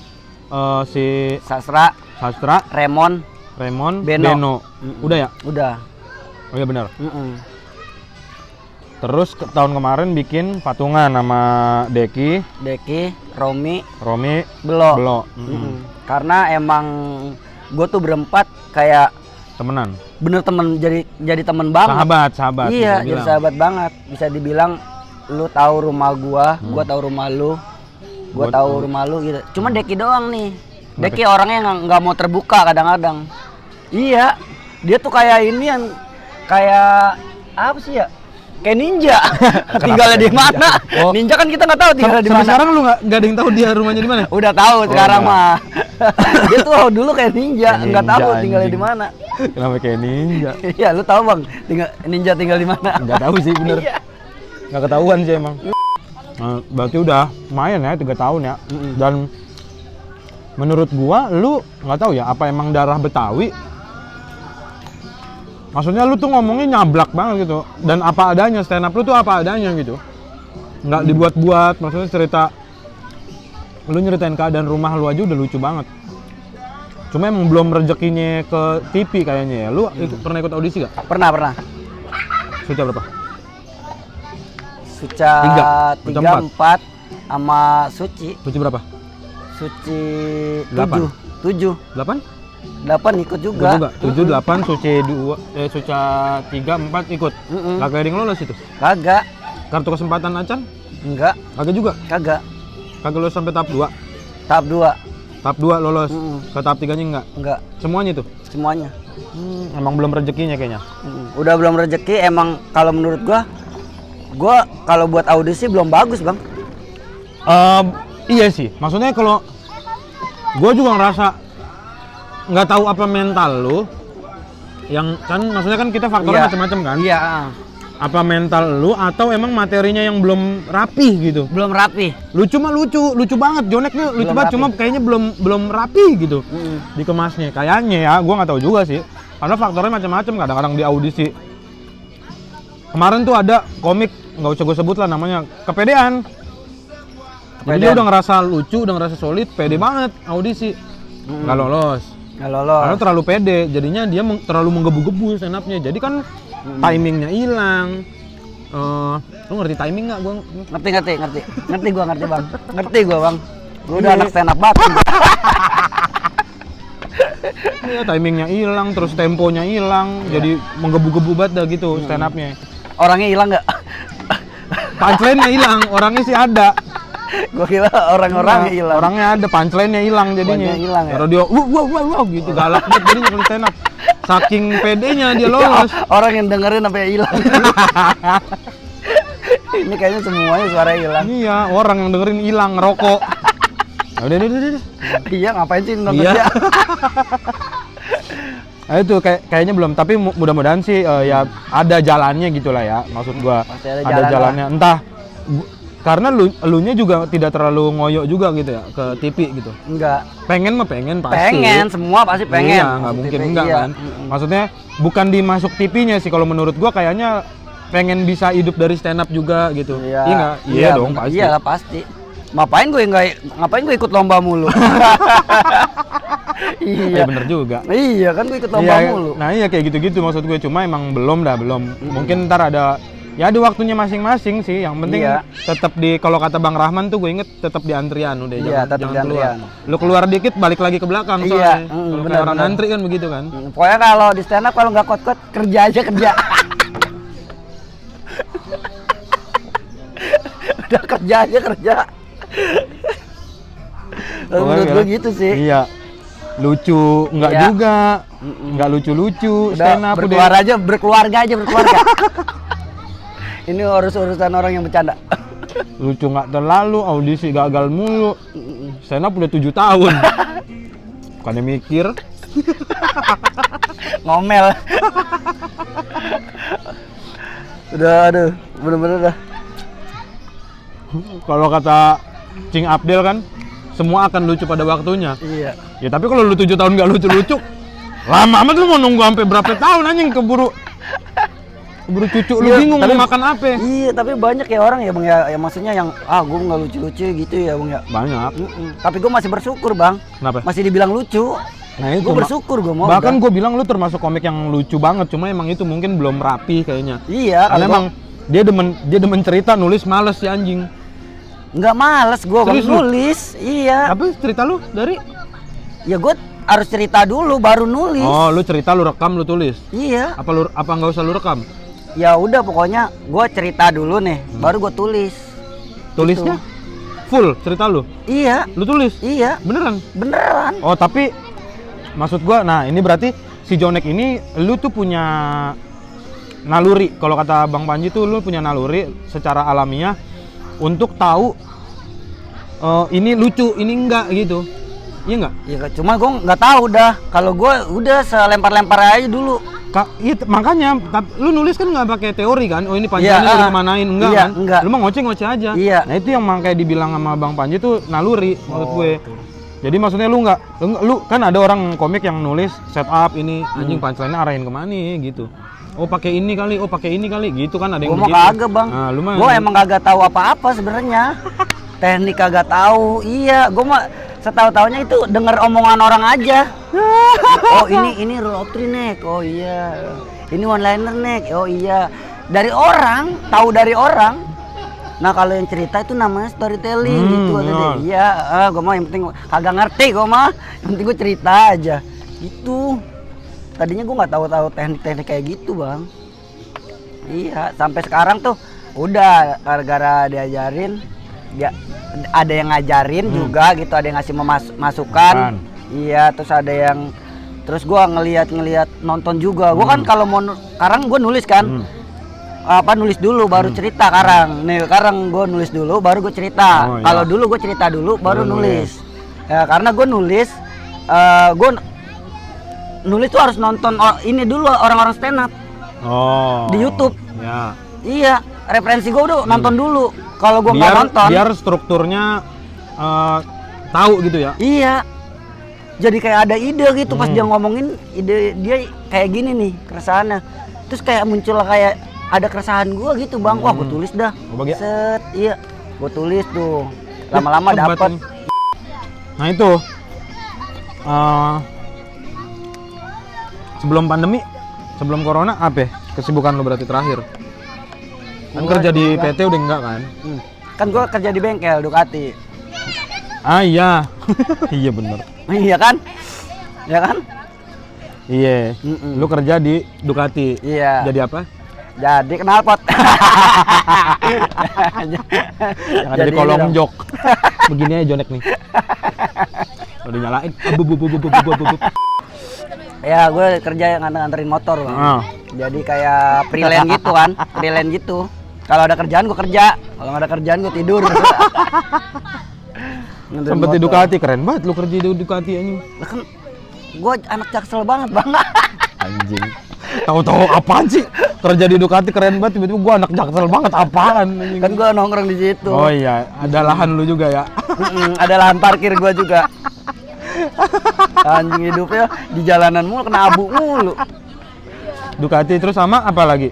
si Sastra, Sastra, Remon, Beno. Udah ya? udah. Oh iya benar. Mm-mm. Terus tahun kemarin bikin patungan sama Deki, Romi, Belo. Mm-mm. Karena emang gue tuh berempat kayak Temenan. bener temen, jadi temen banget. Sahabat. Iya, bisa jadi bilang. sahabat banget. Bisa dibilang lu tahu rumah gua tahu rumah lu, gua tahu rumah lu gitu. Cuma Deki doang nih. Deki orangnya nggak mau terbuka kadang-kadang. Iya, dia tuh kayak ini yang kayak apa sih ya? Kayak ninja. Tinggalnya di mana? Oh. Ninja kan kita nggak tahu tinggalnya di Sampai mana. sekarang lu nggak ada yang tahu dia rumahnya di mana? Udah tahu sekarang enggak. mah. Dia tuh dulu kayak ninja, Kayak nggak tahu ninja, tinggalnya anjing. di mana. Kenapa kayak ninja? Iya, lu tahu Bang, ninja tinggal di mana? Nggak tahu sih bener. Iya. Nggak ketahuan sih emang. Nah, berarti udah lumayan ya 3 tahun ya. Dan menurut gua lu nggak tahu ya apa emang darah Betawi. Maksudnya lu tuh ngomongnya nyablak banget gitu. Dan apa adanya, stand up lu tuh apa adanya gitu. Nggak dibuat-buat, maksudnya cerita lu nyeritain keadaan rumah lu aja udah lucu banget. Cuma emang belum rezekinya ke TV kayaknya ya. Lu pernah ikut audisi gak? Pernah. Suca berapa? Suca Suca 4 sama Suci. Suci berapa? Suci 8. 7. 8? 8 ikut juga. 7, 8, Suci 2, Suca 3, 4 ikut. Gak kayak yang lolos itu? Kagak. Kartu kesempatan Acan? Enggak, Kagak juga? kagak. Kagak lolos sampai tahap 2? Tahap 2. Tahap 2 lolos, ke tahap 3-nya enggak? Semuanya itu? Semuanya. Emang belum rezekinya kayaknya? Udah belum rezeki, emang kalau menurut gua kalau buat audisi belum bagus Bang. Iya sih, maksudnya kalau gua juga ngerasa nggak tahu apa mental lu yang kan, maksudnya kan kita faktornya macam-macam kan? Iya. Apa mental lu atau emang materinya yang belum rapih gitu? Belum rapi. Lucu mah lucu banget, Joneknya lucu banget, cuma kayaknya belum rapi gitu dikemasnya. Kayaknya ya, gua nggak tahu juga sih. Karena faktornya macam-macam, kadang-kadang di audisi. Kemarin tuh ada komik, nggak usah gue sebut lah namanya, Kepedean. Jadi dia udah ngerasa lucu, udah ngerasa solid, pede banget audisi. Nggak lolos. Karena terlalu pede, jadinya dia terlalu menggebu-gebu stand up-nya. Jadi kan timingnya hilang. Lu ngerti timing nggak? Gua Ngerti Bang. Ngerti gua Bang. Gua udah anak stand up banget. Iya, timingnya hilang, terus temponya hilang, jadi menggebu-gebu banget dah gitu stand up-nya. Orangnya hilang nggak? Punchline-nya hilang, orangnya sih ada. Gua kira orang-orangnya hilang. Orangnya ada, punchline-nya hilang jadinya. Hilang ya? Kalau dia wow gitu galak banget jadinya kalau stand up. Saking pedenya dia lolos. Orang yang dengerin sampai hilang. Ini kayaknya semuanya suara hilang. Iya, orang yang dengerin hilang ngerokok. Udah. Iya, ngapain sih nonton Iya. dia? Nah itu kayaknya belum, tapi mudah-mudahan sih ya ada jalannya gitulah ya, maksud gua. Pasti ada Jalannya. Entah karena elunya juga tidak terlalu ngoyo juga gitu ya ke TV gitu. Enggak. Pengen mah pengen pasti. Pengen, semua pasti pengen. Iya, nggak mungkin TV, enggak iya. kan. Maksudnya bukan dimasuk TV-nya sih, kalau menurut gua kayaknya pengen bisa hidup dari stand up juga gitu. Iya. Iya nggak? Iya dong bener. pasti. Iyalah pasti. Ngapain gue ikut lomba mulu? Iya. Bener juga. Iya kan gue ikut lomba mulu. Nah iya kayak gitu-gitu maksud gue, cuma emang belum. Mungkin ntar ada waktunya masing-masing sih. Yang penting tetap kalau kata Bang Rahman tuh gue inget tetap di antrian udah. Iya, tetap di keluar. antrian. Lu keluar dikit balik lagi ke belakang Iya, soalnya. Kalau bener, kayak orang bener. antri kan begitu kan. Pokoknya kalau di stand up kalau nggak kot-kot kerja aja kerja. Udah kerja aja kerja. Menurut gue gitu sih. Iya. Lucu enggak Iya. juga. Enggak lucu-lucu stand up berkeluarga aja. Ini urusan orang yang bercanda. Lucu nggak terlalu, audisi gagal mulu. Stand up udah 7 tahun. Bukannya mikir. Ngomel. Udah, aduh, bener-bener dah. Kalau kata Cing Abdel kan, semua akan lucu pada waktunya. Iya. Ya tapi kalau lu 7 tahun nggak lucu-lucu, lama amat lu mau nunggu sampai berapa tahun anjing keburu cucu lu Iya, bingung tapi- mau makan apa. Iya, tapi banyak ya orang ya bang ya, yang maksudnya yang gue nggak lucu-lucu gitu ya bang ya. Banyak. Tapi gue masih bersyukur bang, Kenapa? masih dibilang lucu. Nah itu Gue bersyukur gue mau. bahkan gue bilang lu termasuk komik yang lucu banget, cuma emang itu mungkin belum rapi kayaknya. Iya, Karena kalau emang dia demen cerita, nulis males si anjing. nggak males gue bang Serius lu? nulis. Iya. Apa cerita lu dari? Ya gue harus cerita dulu baru nulis. Oh, lu cerita, lu rekam, lu tulis. Iya. Apa nggak usah lu rekam? Ya udah pokoknya gue cerita dulu nih, baru gue tulis. Tulisnya full cerita lu. Iya. Lu tulis? Iya. Beneran? Beneran. Oh, tapi maksud gua, nah ini berarti si Jonek ini lu tuh punya naluri. Kalau kata Bang Panji tuh lu punya naluri secara alamiah untuk tahu ini lucu, ini enggak gitu. Iya enggak? Ya cuma gue nggak tahu dah. Kalau gue udah selempar-lempar aja dulu. Iya, makanya lu nulis kan nggak pakai teori kan? Oh ini Panji Iya, ini udah kemanain, enggak iya, kan? enggak. Lu mah ngoceh aja. Iya. Nah itu yang makanya dibilang sama Bang Panji tuh naluri menurut gue. Tuh. Jadi maksudnya lu kan ada orang komik yang nulis setup ini anjing punchline-nya arahin kemana gitu. Oh pakai ini kali, gitu kan ada yang Gue mau begitu. kagak bang. Nah, lu mah Gue emang kagak tahu apa-apa sebenarnya. Teknik kagak tahu. Iya, gue mah setahu-taunya itu denger omongan orang aja. Oh ini rule of three nek. Oh iya. Ini one liner nek. Oh iya. Dari orang, tahu dari orang. Nah kalau yang cerita itu namanya storytelling gitu bener. deh. Iya, gue mah yang penting kagak ngerti gue mah. Yang penting gue cerita aja. Gitu. Tadinya gue nggak tahu teknik-teknik kayak gitu bang. Iya, sampai sekarang tuh udah gara-gara diajarin, dia ada yang ngajarin juga gitu, ada yang ngasih masukan. Iya, terus ada yang terus gue ngelihat nonton juga. Gue kan kalau mau sekarang gue nulis kan. Nulis dulu baru cerita karang. Nih sekarang gue nulis dulu baru gue cerita. Oh, iya. Kalau dulu gue cerita dulu baru nulis. Ya, karena gue nulis gue nulis tuh harus nonton ini dulu orang-orang stand up di YouTube. Ya. Iya, referensi gue udah nonton dulu. Kalau gue nggak nonton, Biar strukturnya tahu gitu ya. iya. Jadi kayak ada ide gitu pas dia ngomongin ide dia kayak gini nih keresahannya. Terus kayak muncul kayak ada keresahan gue gitu bang. Wah gue tulis dah. Set, iya. Gue tulis tuh. Lama-lama dapet. Nah itu sebelum pandemi, sebelum corona apa ya? Kesibukan lo berarti terakhir? Kan Gua kerja di juga. PT udah enggak kan? Kan gue kerja di bengkel Ducati. Ah iya. Iya bener. Iya kan? Ya kan? Iya. Lu kerja di Ducati. Iya. Jadi apa? Jadi knalpot. Yang ada di kolong jok. Begini aja Jonek nih. Udah dinyalain. Ya gue kerja yang nganterin motor bang. Jadi kayak freelance gitu kan, freelance gitu. Kalau ada kerjaan gue kerja, kalau nggak ada kerjaan gue tidur. Sempet di Ducati, keren banget lu kerja di Ducati anjing. Lah kan gue anak Jaksel banget bang. Anjing. Tahu-tahu apaan sih? Kerja di Ducati keren banget, tiba-tiba gua anak Jaksel banget apaan anjing. Kan gue nongkrong di situ. Oh iya, ada lahan lu juga ya. Ada lahan parkir gue juga. Anjing hidupnya di jalanan mulu kena abu mulu. Ducati terus sama apa lagi?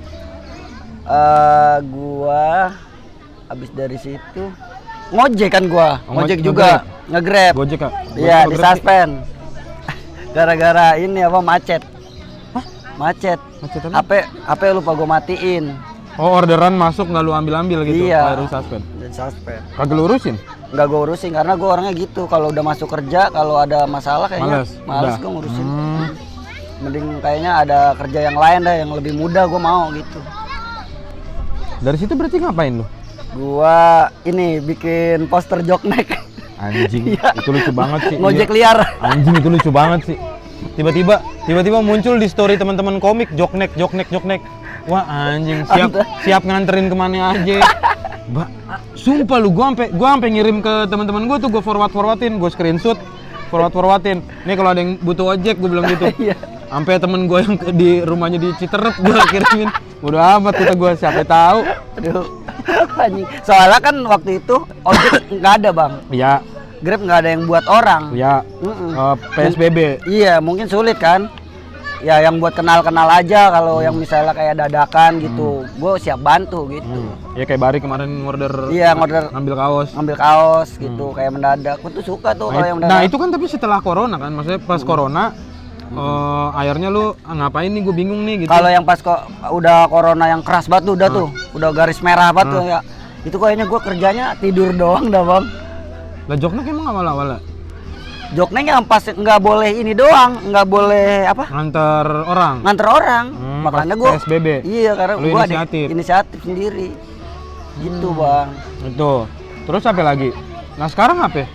Gua habis dari situ ngojek kan gua, Oh, ngojek juga, nge-grab. Gojek Kak. Iya, di suspend. Gara-gara ini apa macet. Macet. Macet apa? HP lupa gua matiin. Oh, orderan masuk nggak lu ambil-ambil gitu. Iya. Baru suspend. Dan suspend. Kagak lu urusin? Nggak gua urusin karena gua orangnya gitu. Kalau udah masuk kerja, kalau ada masalah kayaknya males Udah. gua ngurusin. Mending kayaknya ada kerja yang lain dah yang lebih mudah gua mau gitu. Dari situ berarti ngapain lu? Gua ini bikin poster joknek. Anjing, itu lucu banget sih. Ngojek Iya. liar. Anjing itu lucu banget sih. Tiba-tiba muncul di story teman-teman komik joknek. Wah anjing, siap nganterin kemana aja. Sumpah lu, gua sampai ngirim ke teman-teman gua tuh, gua forwardin, gua screenshot, forwardin. Nih kalau ada yang butuh ojek, gua bilang gitu. Iya. Sampai temen gua yang di rumahnya di Citerep gua kirimin. Udah amat kata gua, siapa tahu. Aduh. Anjing. Soalnya kan waktu itu ojek nggak ada bang, Iya, Grab nggak ada yang buat orang. iya. Mm-mm. PSBB. Iya mungkin sulit kan. Ya yang buat kenal-kenal aja kalau yang misalnya kayak dadakan gitu, gue siap bantu gitu. Ya kayak Bari kemarin order. Iya ngorder ngambil kaos. gitu kayak mendadak. Gue tuh suka tuh Nah, kalau yang nah mendadak. itu kan tapi setelah corona kan, maksudnya pas corona akhirnya lu ngapain nih, gue bingung nih gitu. Kalau yang pas kok udah corona yang keras banget tuh, udah tuh, udah garis merah banget tuh ya. Itu kayaknya gue kerjanya tidur doang dah bang. Lah Joknek emang awal-awal Jokneng yang pas nggak boleh ini doang, nggak boleh apa? nganter orang. Nganter orang. Makanya pas gue PSBB. Iya karena Lu gue ada inisiatif. inisiatif sendiri. Gitu bang. Itu. Terus apa lagi? Nah sekarang apa?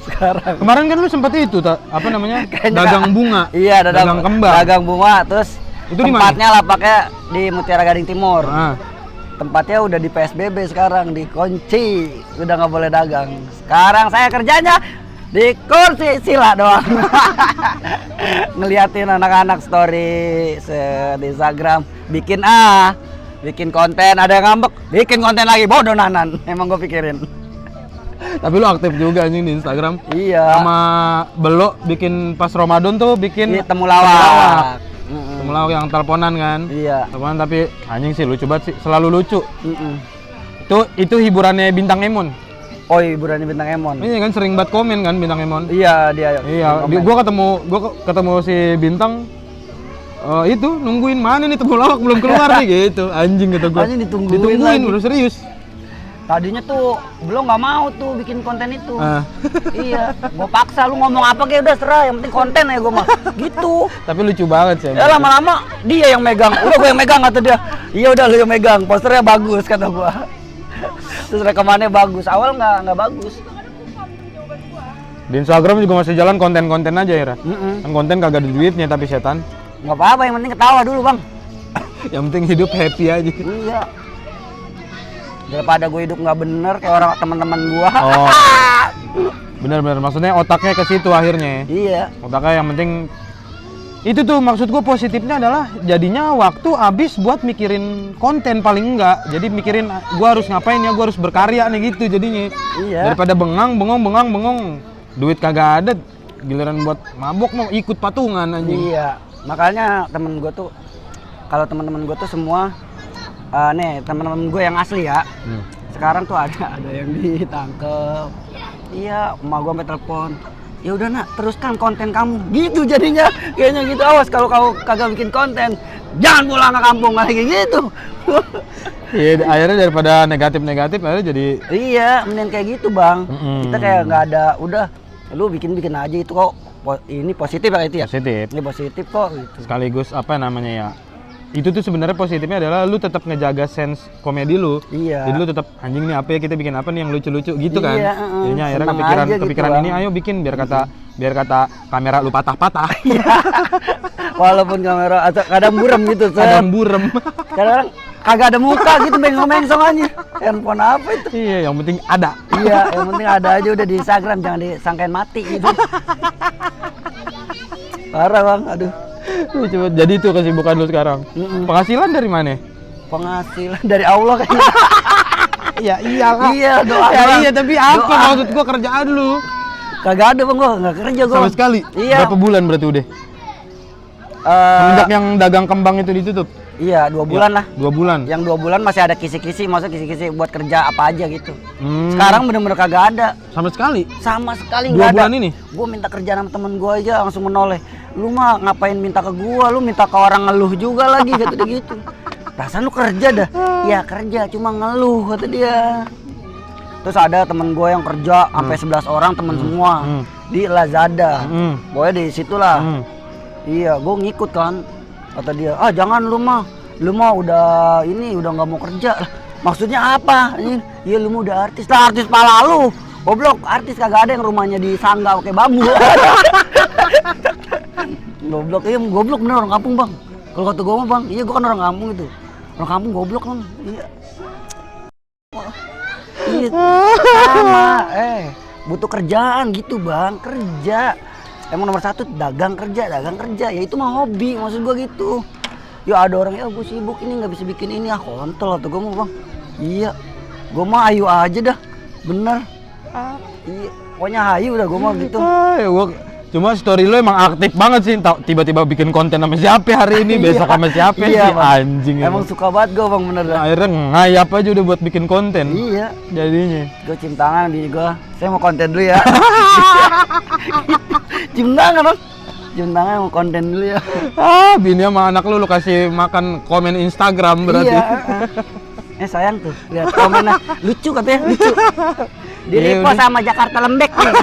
Sekarang. Kemarin kan lu sempet itu apa namanya? Kayaknya- dagang bunga. Iya, dagang kembang. Dagang bunga, terus Itu di mana? tempatnya lapaknya di Mutiara Gading Timur. Ah. Tempatnya udah di PSBB sekarang, dikunci, udah nggak boleh dagang. Sekarang saya kerjanya di kursi sila doang. Ngeliatin anak-anak story di Instagram, bikin konten, ada yang ngambek, bikin konten lagi, bodoh nanan. Emang gue pikirin. Tapi lu aktif juga anjing di Instagram. Iya. Sama Belok bikin pas Ramadan tuh bikin Ini temulawak. temulawak yang teleponan kan. Iya. Teleponan tapi anjing sih lucu banget sih, selalu lucu. Mm-mm. Itu hiburannya Bintang Emon. Oh, hiburannya Bintang Emon. Ini kan sering banget komen kan Bintang Emon. Iya, dia. Iya, komen. gua ketemu si Bintang itu nungguin mana nih temulawak belum keluar nih gitu. Anjing kata gua. Anjing ditungguin lagi. udah serius. Tadinya tuh belum nggak mau tuh bikin konten itu. Ah. Iya, gua paksa lu ngomong apa kayak udah serah, yang penting konten ya gua mah. Gitu. Tapi lucu banget sih. Ya lama-lama dia yang megang. Udah gua yang megang kata dia. Iya udah lu yang megang. Posternya bagus kata gua. Terus rekamannya bagus. Awal nggak bagus. Di Instagram juga masih jalan konten-konten aja ya. Mm-mm. Kan konten kagak ada duitnya tapi setan. Nggak apa-apa, yang penting ketawa dulu bang. Yang penting hidup happy aja. Iya. Daripada gue hidup nggak bener kayak orang teman-teman gua. Oh. Bener-bener, maksudnya otaknya ke situ akhirnya. Iya. Otaknya yang penting itu tuh maksud gue positifnya adalah jadinya waktu habis buat mikirin konten paling enggak. Jadi mikirin gue harus ngapain ya, gue harus berkarya nih gitu jadinya. Iya. Daripada bengong. Duit kagak ada, giliran buat mabok mau ikut patungan anjing. Iya. Makanya temen gue tuh, kalau teman-teman gue tuh semua nih teman-teman gue yang asli ya. Sekarang tuh ada yang ditangkep. Iya, emak gue sampai telepon. Ya udah nak, teruskan konten kamu. Gitu jadinya, kayaknya gitu. Awas kalau kau kagak bikin konten, jangan pulang ke kampung lagi gitu. Iya, akhirnya daripada negatif akhirnya jadi Iya, mending kayak gitu bang. Kita kayak nggak ada, udah, lu bikin aja itu kok. Ini positif ya itu ya. positif. Ini positif kok gitu. Sekaligus apa namanya ya? Itu tuh sebenarnya positifnya adalah lu tetap ngejaga sense komedi lu. Iya. Jadi lu tetap anjing nih apa ya, kita bikin apa nih yang lucu-lucu gitu kan. Iya, Jadinya akhirnya seneng kepikiran aja gitu, kepikiran Bang. ini ayo bikin biar kata kamera lu patah-patah. Walaupun kamera atau kadang buram gitu. Kadang burem. Kadang kagak ada muka gitu, mengsong aja. Handphone apa itu? Iya, yang penting ada. Iya, yang penting ada aja udah di Instagram, jangan disangkain mati gitu. Parah bang, aduh. Lucu banget. Jadi itu kesibukan lu sekarang. Penghasilan dari mana? Penghasilan dari Allah kayaknya. Ya iyalah. Iya, doa. Ya iya, tapi apa Doa. maksud gua kerjaan lu? Kagak ada bang, gua nggak kerja gua. Sama sekali. Iya. Berapa bulan berarti udah? Semenjak yang dagang kembang itu ditutup? Iya, 2 bulan lah. 2 bulan. Yang 2 bulan masih ada kisi-kisi, maksudnya kisi-kisi buat kerja apa aja gitu. Hmm. Sekarang bener-bener kagak ada. Sama sekali. Sama sekali 2 nggak ada. bulan ini? Gue minta kerjaan sama temen gue aja langsung menoleh. Lu mah ngapain minta ke gua, lu minta ke orang ngeluh juga lagi kata dia gitu. Perasaan lu kerja dah. Iya kerja, cuma ngeluh kata dia. Terus ada temen gue yang kerja sampai 11 orang temen semua di Lazada. Pokoknya di situlah. Iya, gue ngikut kan. Kata dia, "Ah, jangan lu mah udah nggak mau kerja." Lah, maksudnya apa? Iya lu mah udah artis. Lah artis pala lu. Goblok, artis kagak ada yang rumahnya di Sangga pakai bambu. Goblok, iya goblok bener orang kampung bang. Kalau kata gue mah bang, iya gue kan orang kampung itu. Orang kampung goblok kan, iya. Iya, sama. Butuh kerjaan gitu bang, kerja. Emang nomor 1 dagang kerja. Ya itu mah hobi, maksud gue gitu. Ya ada orang, ya gue sibuk ini nggak bisa bikin ini, kontol atau gue mau bang. Iya, Gue mah hayu aja dah, bener. Iya, pokoknya hayu dah gue mah gitu. Ya gua cuma story lu emang aktif banget sih. Tiba-tiba bikin konten sama siapa hari ini, besok sama siapa sih, Bang. anjing. Emang suka banget gue bang, bener dah. Akhirnya ngayap aja udah buat bikin konten. Iya. Jadinya. Gue cium tangan bini gue. Saya mau konten dulu ya. Cium tangan bang. Cium tangan mau konten dulu ya. Bini sama anak lu kasih makan komen Instagram berarti. Iya. Sayang tuh, lihat komennya lucu katanya, lucu. Di repost sama Jakarta Lembek nih.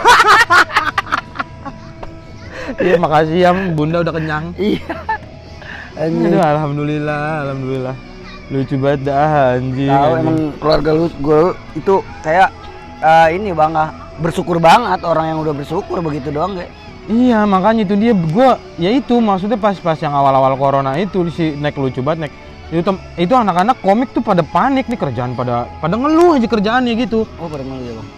Iya, makasih ya, Bunda udah kenyang. Iya. Aduh, alhamdulillah. Lucu banget dah anjing. Tahu emang keluarga lu gue itu kayak ini bang, bersyukur banget, orang yang udah bersyukur begitu doang kayak. Iya, makanya itu dia gua ya itu maksudnya pas yang awal-awal corona itu si Nek lucu banget Nek. Itu anak-anak komik tuh pada panik nih, kerjaan pada ngeluh aja kerjaannya gitu. Oh, pada ngeluh ya, Bang.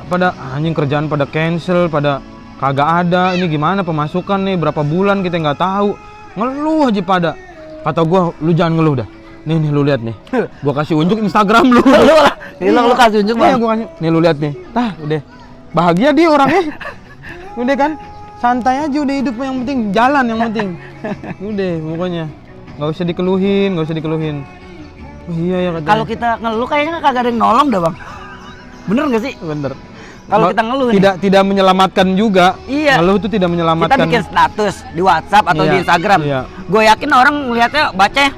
Pada anjing kerjaan pada cancel, pada kagak ada. Ini gimana pemasukan nih, berapa bulan kita nggak tahu. Ngeluh aja pada. Kata gua, lu jangan ngeluh dah. Nih lu lihat nih. Gua kasih unjuk Instagram lu. Lu kasih unjuk, Bang. Iya, gua kasih. Nih lu lihat nih. Tah, udah. Bahagia dia orangnya. Udah kan? Santai aja udah hidup, yang penting jalan yang penting. Udah pokoknya. Nggak usah dikeluhin. Oh, iya ya katanya. Kalau kita ngeluh kayaknya kagak ada yang nolong dah, Bang. Bener nggak sih? Bener. Kalau kita ngeluh tidak menyelamatkan juga. Iya. Ngeluh itu tidak menyelamatkan. Kita bikin status di WhatsApp atau di Instagram. Iya. Gue yakin orang ngeliatnya baca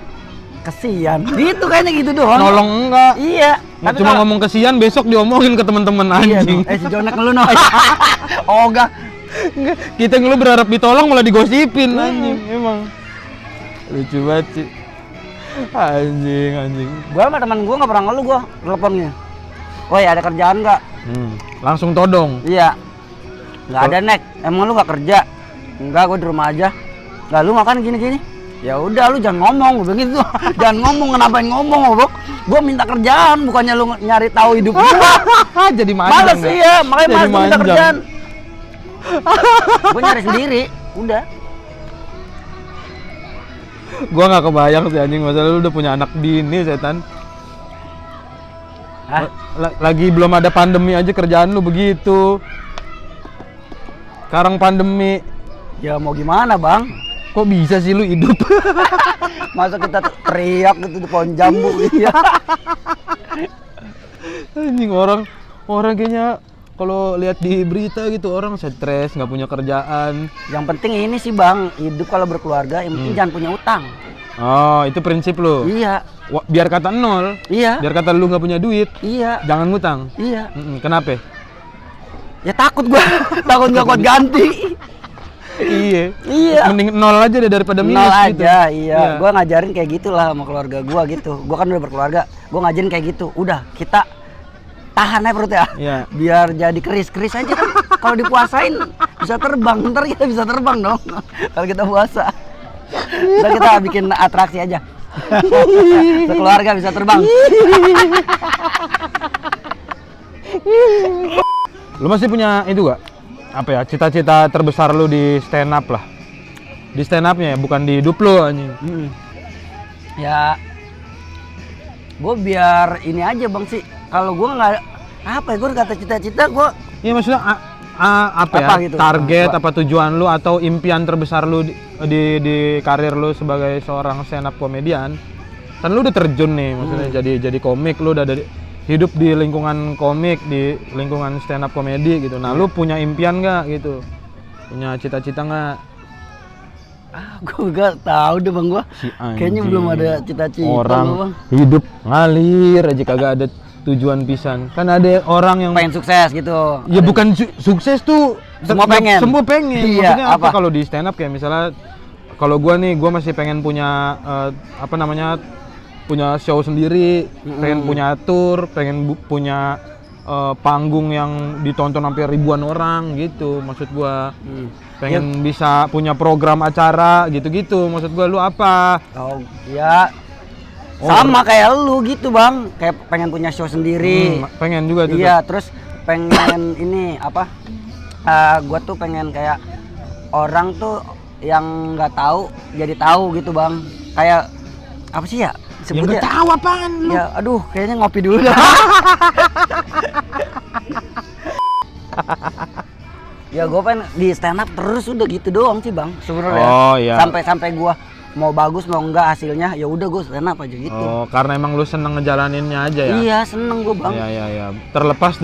kesian. Gitu kayaknya gitu doang. Nolong enggak. Iya. Tapi cuma ngomong kesian, besok diomongin ke teman-teman anjing. Iya, si Jonek ngeluh no. Oh enggak. Kita ngeluh berharap ditolong malah digosipin anjing. Emang lucu banget sih. Anjing. Gua sama teman gua nggak pernah ngeluh, gua teleponnya. Woi, ada kerjaan nggak? Langsung todong. Iya. Nggak ada, Nek. Emang lu nggak kerja? Enggak, gua di rumah aja. Lah lu makan gini-gini. Ya udah, lu jangan ngomong, gua bilang gitu. Jangan ngomong, kenapain ngomong, Bok? Gua minta kerjaan, bukannya lu nyari tahu hidup gua. Jadi manjang. Males iya, makanya Jadi males minta kerjaan. Gua nyari sendiri, udah. Gua nggak kebayang sih anjing, masalah lu udah punya anak bini setan. Lagi belum ada pandemi aja kerjaan lu begitu. Sekarang pandemi. Ya mau gimana, Bang? Kok bisa sih lu hidup? Masa kita teriak gitu di pohon jambu iya. Anjing, orang kayaknya kalau lihat di berita gitu orang stres, nggak punya kerjaan. Yang penting ini sih, Bang, hidup kalau berkeluarga yang penting jangan punya utang. Oh, itu prinsip lu. Iya. Biar kata nol. Iya. Biar kata lu nggak punya duit. Iya. Jangan ngutang. Iya. Kenapa? Ya takut gua, takut nggak kuat ganti. Iya. Mending nol aja deh daripada minus. Nol aja, gitu. iya. Gua ngajarin kayak gitulah sama keluarga gua gitu. Gua kan udah berkeluarga, gua ngajarin kayak gitu. Udah, kita tahan aja perutnya. Iya. Biar jadi keris-keris aja kan. Kalau dipuasain bisa terbang, ntar kita bisa terbang dong. Kalau kita puasa. Ntar kita bikin atraksi aja. Sekeluarga bisa terbang. Lu masih punya itu gak? Apa ya, cita-cita terbesar lu di stand up lah? Di stand upnya ya, bukan di hidup lu anjing. Ya, gue biar ini aja, Bang, sih. Kalau gue nggak apa ya, gue kata cita-cita gue. Iya, maksudnya apa ya, gitu, target apa tujuan lu atau impian terbesar lu di karir lu sebagai seorang stand up komedian. Kan lu udah terjun nih, maksudnya jadi komik, lu udah hidup di lingkungan komik, di lingkungan stand up komedi gitu. Nah, lu punya impian nggak gitu? Punya cita-cita nggak? Gue gak tahu deh, Bang, gua. Kayaknya belum ada cita-cita. Orang Bang. Hidup ngalir aja, kagak ada tujuan pisan. Kan ada orang yang pengen sukses gitu. Ya ada. Bukan sukses tuh semua pengen. Semua pengen. Iya, maksudnya apa kalau di stand up kayak misalnya kalau gua masih pengen punya punya show sendiri, pengen punya tour, pengen punya panggung yang ditonton sampai ribuan orang gitu maksud gua. Pengen bisa punya program acara gitu-gitu maksud gua. Lu apa? Oh ya sama kayak lu gitu, Bang, kayak pengen punya show sendiri. Pengen juga tuh. Iya, terus pengen ini apa, gua tuh pengen kayak orang tuh yang nggak tahu jadi tahu gitu, Bang. Kayak apa sih ya, Ya nggak tahu apaan lu. Ya aduh kayaknya ngopi dulu dah. Ya gue pengen di stand up terus udah gitu doang sih bang sebenarnya. Oh iya. Sampai gue mau bagus mau enggak hasilnya ya udah gue stand up aja gitu. Oh karena emang lu seneng ngejalaninnya aja ya. Iya seneng gue bang. Iya. Terlepas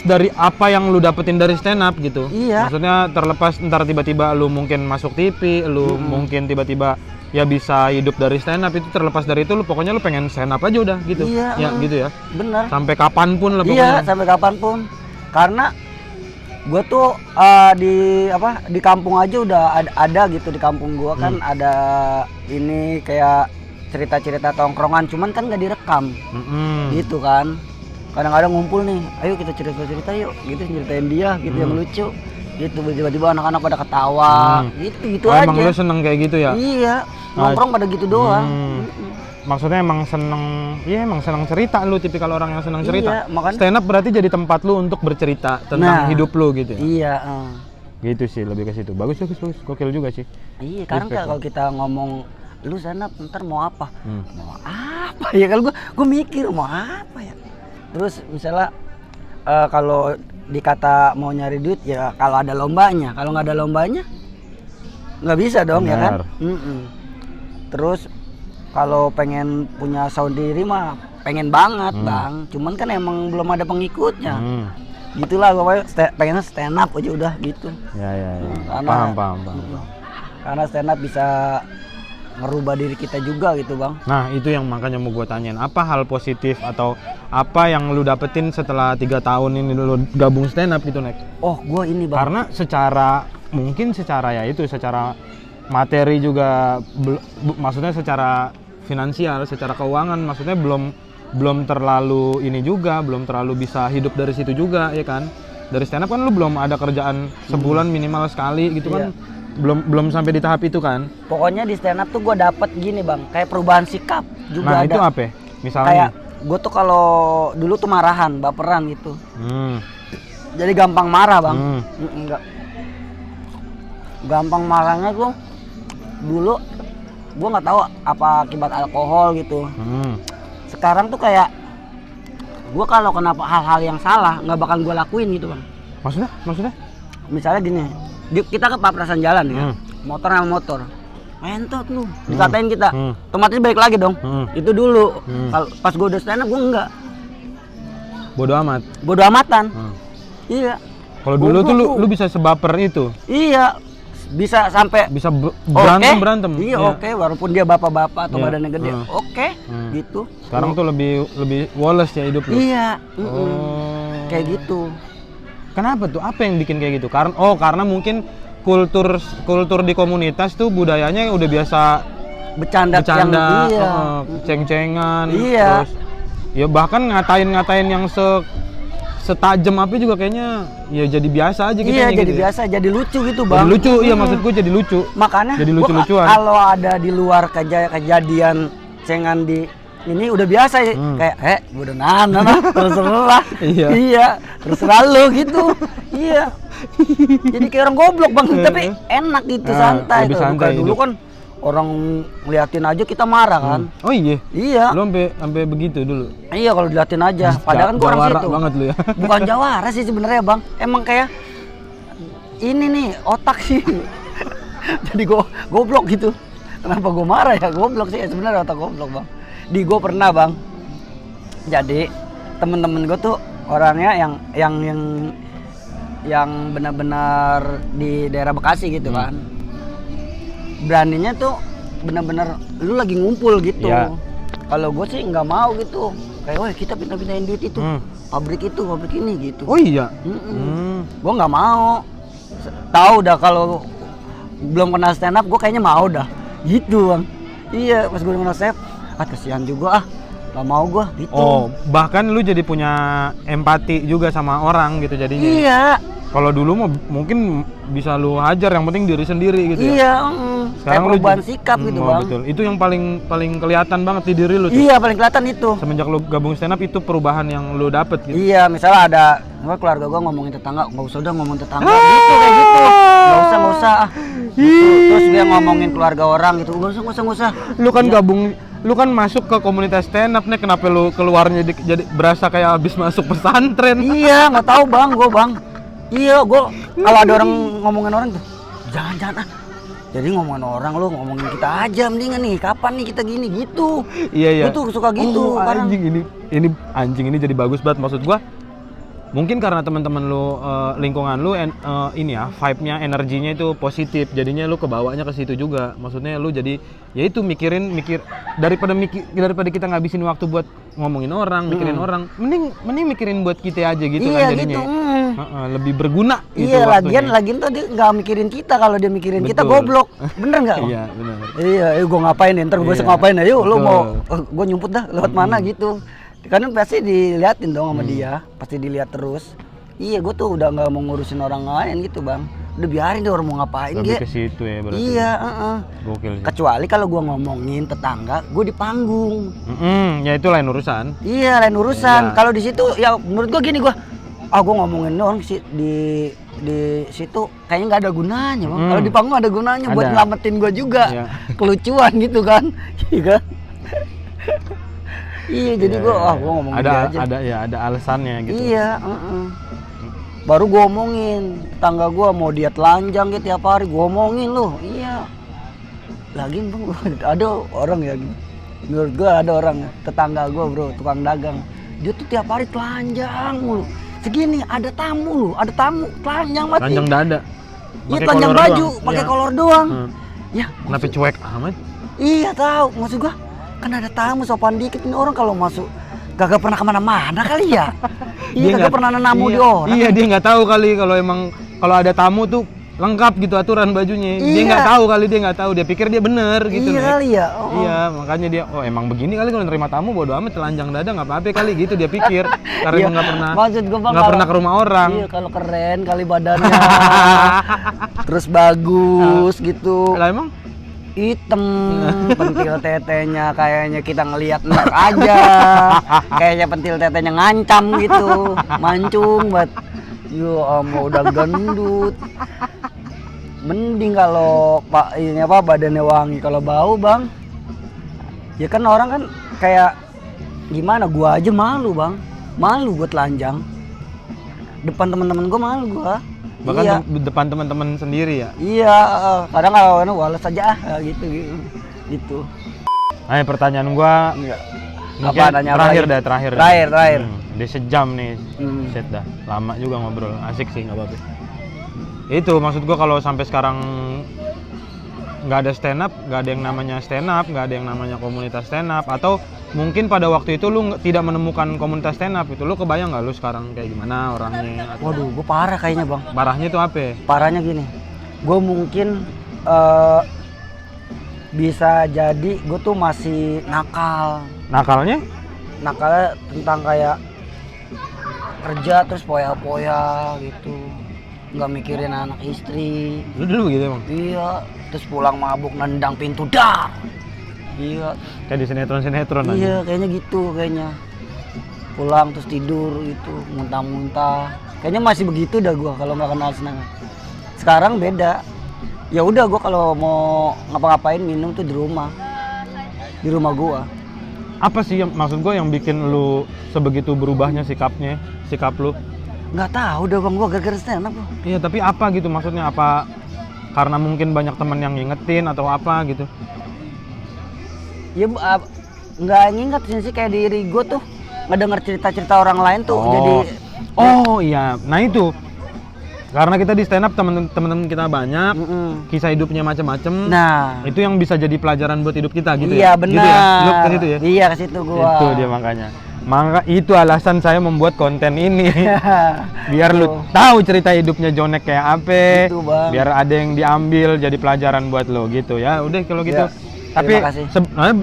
dari apa yang lu dapetin dari stand up gitu. Iya. Maksudnya terlepas ntar tiba-tiba lu mungkin masuk TV, lu mungkin tiba-tiba ya bisa hidup dari stand up, itu terlepas dari itu lu pokoknya lu pengen stand up aja udah gitu. Iya. Ya gitu ya. Bener. Sampai kapanpun lah Iya pokoknya. sampai kapanpun. Karena gue tuh di kampung aja udah ada gitu di kampung gue kan ada ini kayak cerita-cerita tongkrongan cuman kan nggak direkam gitu kan. Kadang-kadang ngumpul nih, ayo kita cerita-cerita yuk, gitu ceritain dia gitu yang lucu, gitu tiba-tiba anak-anak pada ketawa, gitu aja. Emang lu seneng kayak gitu ya? Iya, nongkrong pada gitu doang. Maksudnya emang seneng cerita lu, tipikal orang yang seneng cerita. Iya, makanya. Stand up berarti jadi tempat lu untuk bercerita tentang hidup lu gitu ya? Iya. Gitu sih, lebih ke situ. Bagus, gokil juga sih. Iya, karena kalau kita ngomong lu stand up ntar mau apa? Mau apa ya? Kalau gue mikir mau apa ya? Terus misalnya kalau dikata mau nyari duit ya kalau ada lombanya, kalau nggak ada lombanya nggak bisa dong. Bener. Ya kan. Terus kalau pengen punya sound diri mah pengen banget bang, cuman kan emang belum ada pengikutnya. Gitulah gue pengen stand up aja udah gitu. Ya. Karena, paham. Karena stand up bisa ngerubah diri kita juga gitu bang. Nah itu yang makanya mau gue tanyain, apa hal positif atau apa yang lu dapetin setelah 3 tahun ini lu gabung stand up gitu Nek? Oh gue ini bang. Karena secara materi juga maksudnya secara finansial, secara keuangan maksudnya belum terlalu ini juga, belum terlalu bisa hidup dari situ juga ya kan. Dari stand up kan lu belum ada kerjaan sebulan minimal sekali gitu kan. Belum sampai di tahap itu kan. Pokoknya di stand up tuh gue dapet gini bang, kayak perubahan sikap juga. Nah ada. itu apa? Misalnya kayak gue tuh kalau dulu tuh marahan, baperan gitu. Jadi gampang marah bang. Enggak. Gampang marahnya tuh dulu gue nggak tahu apa akibat alkohol gitu. Sekarang tuh kayak gue kalau kenapa hal-hal yang salah nggak bakal gue lakuin gitu bang. Maksudnya? Misalnya gini, kita ke papasan jalan ya, motor sama motor, entot lu, dikatain kita, otomatis balik lagi dong. Itu dulu. Kalau pas gue udah stand up gue enggak. Bodo amatan. Iya. Kalau dulu tuh lu bisa sebaper itu. Iya. Bisa sampai berantem. Iya, oke. Walaupun dia bapak-bapak atau badannya gede, oke. Gitu. Sekarang tuh lebih woles ya hidup lu. Iya. Kayak gitu. Kenapa tuh? Apa yang bikin kayak gitu? Karena mungkin kultur di komunitas tuh budayanya udah biasa bercanda, ceng-cengan, terus ya bahkan ngatain yang setajam apa juga kayaknya ya jadi biasa aja gitu. Iya, jadi gitu biasa, jadi lucu gitu bang. Jadi lucu, iya maksudku jadi lucu. Makanya jadi lucu-lucuan. Kalau ada di luar kejadian cengan di ini udah biasa ya, kayak udah terserah. Iya, terserah lu gitu. Iya. Jadi kayak orang goblok bang, tapi enak gitu, santai. Bukan dulu kan orang ngeliatin aja kita marah kan. Oh iya. Iya. Lu sampai begitu dulu. Iya, kalau diliatin aja. Padahal kan gua orang situ. Banget lu ya. Bukan jawara sih sebenarnya bang. Emang kayak ini nih otak sih. Jadi goblok gitu. Kenapa gua marah ya? Goblok sih sebenarnya, otak goblok bang. Di gue pernah bang, jadi temen-temen gue tuh orangnya yang benar-benar di daerah Bekasi gitu kan, beraninya tuh benar-benar lu lagi ngumpul gitu. Kalau gue sih nggak mau gitu, kayak wah kita pindah-pindahin duit itu, pabrik ini gitu. Oh iya. Gue nggak mau, tahu dah kalau belum kenal stand up gue kayaknya mau dah gitu bang. Iya, pas gue kenal stand up kasihan juga gak mau gua gitu. Oh, bahkan lu jadi punya empati juga sama orang gitu jadinya. Iya. Kalau dulu mungkin bisa lu hajar, yang penting diri sendiri gitu ya. Iya, sekarang kayak perubahan sikap gitu bang. Betul. Itu yang paling kelihatan banget di diri lu tuh. Iya, paling kelihatan itu. Semenjak lu gabung stand up itu perubahan yang lu dapet gitu. Iya, misalnya ada keluarga gua ngomongin tetangga, nggak usah udah ngomong tetangga gitu kayak gitu. Nggak usah. Terus dia ngomongin keluarga orang gitu. Nggak usah. Lu kan lu kan masuk ke komunitas stand up nih, kenapa lu keluarnya jadi berasa kayak habis masuk pesantren? Iya, nggak tahu bang, Iya, kalau ada orang ngomongin orang tuh, jangan Jadi ngomongin orang, lu ngomongin kita aja mendingan nih. Kapan nih kita gini gitu? Iya. Gue tuh suka gitu. Anjing ini jadi bagus banget, maksud gua. Mungkin karena teman-teman lu, lingkungan lu, ini ya, vibe-nya, energinya itu positif, jadinya lu kebawanya ke situ juga. Maksudnya lu jadi, ya itu mikir daripada kita ngabisin waktu buat ngomongin orang, mikirin orang, mending mikirin buat kita aja gitu kan jadinya. Gitu. Lebih berguna gitu. Iya, lagian tuh dia nggak mikirin kita, kalau dia mikirin kita goblok, bener nggak? Iya bener. Iya, gue ngapain nih? Ntar gue besok ngapain? Ayo, lu mau, gue nyumput dah lewat mana gitu. Karena pasti diliatin dong sama dia, pasti dilihat terus. Iya, gue tuh udah nggak mau ngurusin orang lain gitu bang. Udah biarin dia orang mau ngapain dia. Lebih ke situ ya berarti. Iya, Gokil sih. Kecuali kalau gue ngomongin tetangga, gue di panggung. Ya itu lain urusan. Iya, lain urusan. Ya. Kalau di situ, ya menurut gue gini, gue ngomongin orang sih di situ kayaknya nggak ada gunanya bang. Kalau di panggung ada gunanya buat nyelamatin gue juga. Iya. Kelucuan gitu kan. Iya kan. Iya, jadi gue ngomongin dia aja. Ada alasannya gitu. Iya, baru gue omongin tetangga gue mau dia telanjang gitu tiap hari, gue omongin loh. Iya. Lagian bang, ada orang ya, menurut gue ada orang tetangga gue bro, tukang dagang. Dia tuh tiap hari telanjang mulu. Segini ada tamu telanjang mati. Telanjang dada. Iya, telanjang baju, pakai kolor doang. Ya. Kenapa cuek amat? Iya tahu, maksud gue. Kan ada tamu sopan dikit, ini orang kalau masuk kagak pernah kemana-mana kali ya. Iya, kagak pernah namu di orang. Iya, dia nggak tahu kali kalau ada tamu tuh lengkap gitu aturan bajunya. Dia nggak tahu, dia pikir dia bener gitu. Iya kali ya. Iya, makanya dia emang begini kali kalau nerima tamu bodo amat telanjang dada nggak apa-apa kali gitu dia pikir. Karena emang nggak pernah ke rumah orang. Iya, kalau keren kali badannya. Terus bagus gitu. Lah emang hitam, pentil tetenya kayaknya kita ngelihat enak aja. Kayaknya pentil tetenya ngancam gitu, mancung banget. Yo, udah gendut. Mending kalau badannya wangi, kalau bau bang. Ya kan orang kan kayak gimana? Gua aja malu bang, malu buat telanjang. Depan teman-teman gua malu gua. Bahkan depan teman-teman sendiri ya? Iya, kadang kalau walas aja gitu. Ayo pertanyaan gua mungkin terakhir. Udah sejam nih, set dah. Lama juga ngobrol, asik sih nggak apa-apa. Itu maksud gua kalau sampai sekarang nggak ada stand up, nggak ada yang namanya stand up, nggak ada yang namanya komunitas stand up, atau mungkin pada waktu itu lu tidak menemukan komunitas stand up itu, lu kebayang nggak lu sekarang kayak gimana orangnya? Waduh, gue parah kayaknya bang. Parahnya itu apa? Parahnya gini, gue mungkin bisa jadi gue tuh masih nakal. Nakalnya tentang kayak kerja terus poya-poya gitu, nggak mikirin anak istri. Lu dulu begitu emang? Iya, terus pulang mabuk nendang pintu dar. Iya. Kayak di sinetron aja. Iya, kayaknya gitu kayaknya. Pulang terus tidur gitu, muntah-muntah. Kayaknya masih begitu dah gua kalau nggak kenal senang. Sekarang beda. Ya udah gua kalau mau ngapa-ngapain minum tuh di rumah. Di rumah gua. Apa sih yang maksud gua yang bikin lu sebegitu berubahnya sikap lu? Nggak tahu dah bang, gua gara-gara stand up. Iya, tapi apa gitu maksudnya? Apa karena mungkin banyak teman yang ngingetin atau apa gitu? Ya nggak nginget sih, kayak diri gue tuh ngedenger cerita-cerita orang lain tuh jadi. Oh iya, nah itu karena kita di stand up temen-temen kita banyak, kisah hidupnya macam-macam. Nah itu yang bisa jadi pelajaran buat hidup kita gitu. Iya, ya. Benar. Gitu ya, lu ke situ ya. Iya, ke situ gua. Itu dia maka itu alasan saya membuat konten ini. Biar lu tahu cerita hidupnya Jonek kayak apa. Gitu, Bang. Biar ada yang diambil jadi pelajaran buat lo gitu ya. Udah kalau gitu. Ya. Tapi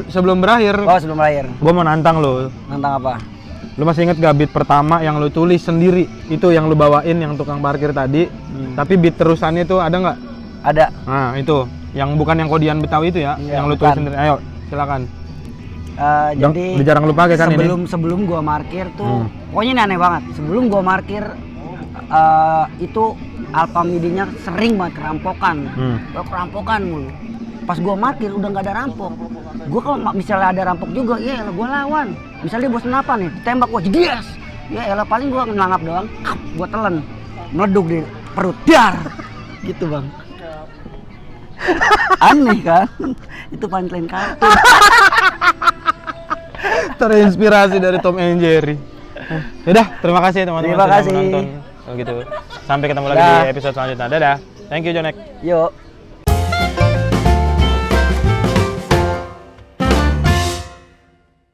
sebelum berakhir, gua mau nantang lo. Nantang apa? Lu masih inget gak beat pertama yang lu tulis sendiri? Itu yang lu bawain yang tukang parkir tadi. Tapi beat terusannya itu ada nggak? Ada. Nah itu, yang bukan yang kodian Betawi itu ya, yang lu tulis sendiri. Ayo, silakan. Jadi udah jarang lu pakai kan sebelum gua parkir tuh, pokoknya ini aneh banget. Sebelum gua parkir itu Alfamidinya sering banget kerampokan. Hmm. Kerampokan mulu. Pas gua parkir udah nggak ada rampok. Gua kalau misalnya ada rampok juga, ya elah gua lawan. Misalnya dia bosen apa nih, tembak gua jedes. Ya elah paling gua ngelangap doang, gua telan. Meleduk di perut. Dar. Gitu, Bang. Aneh kan? Itu punchline kartun. Terinspirasi dari Tom and Jerry. Yaudah, terima kasih teman-teman Terima sudah kasih. menonton. Kalau gitu. Sampai ketemu lagi di episode selanjutnya. Dadah. Thank you, Jonek. Yuk.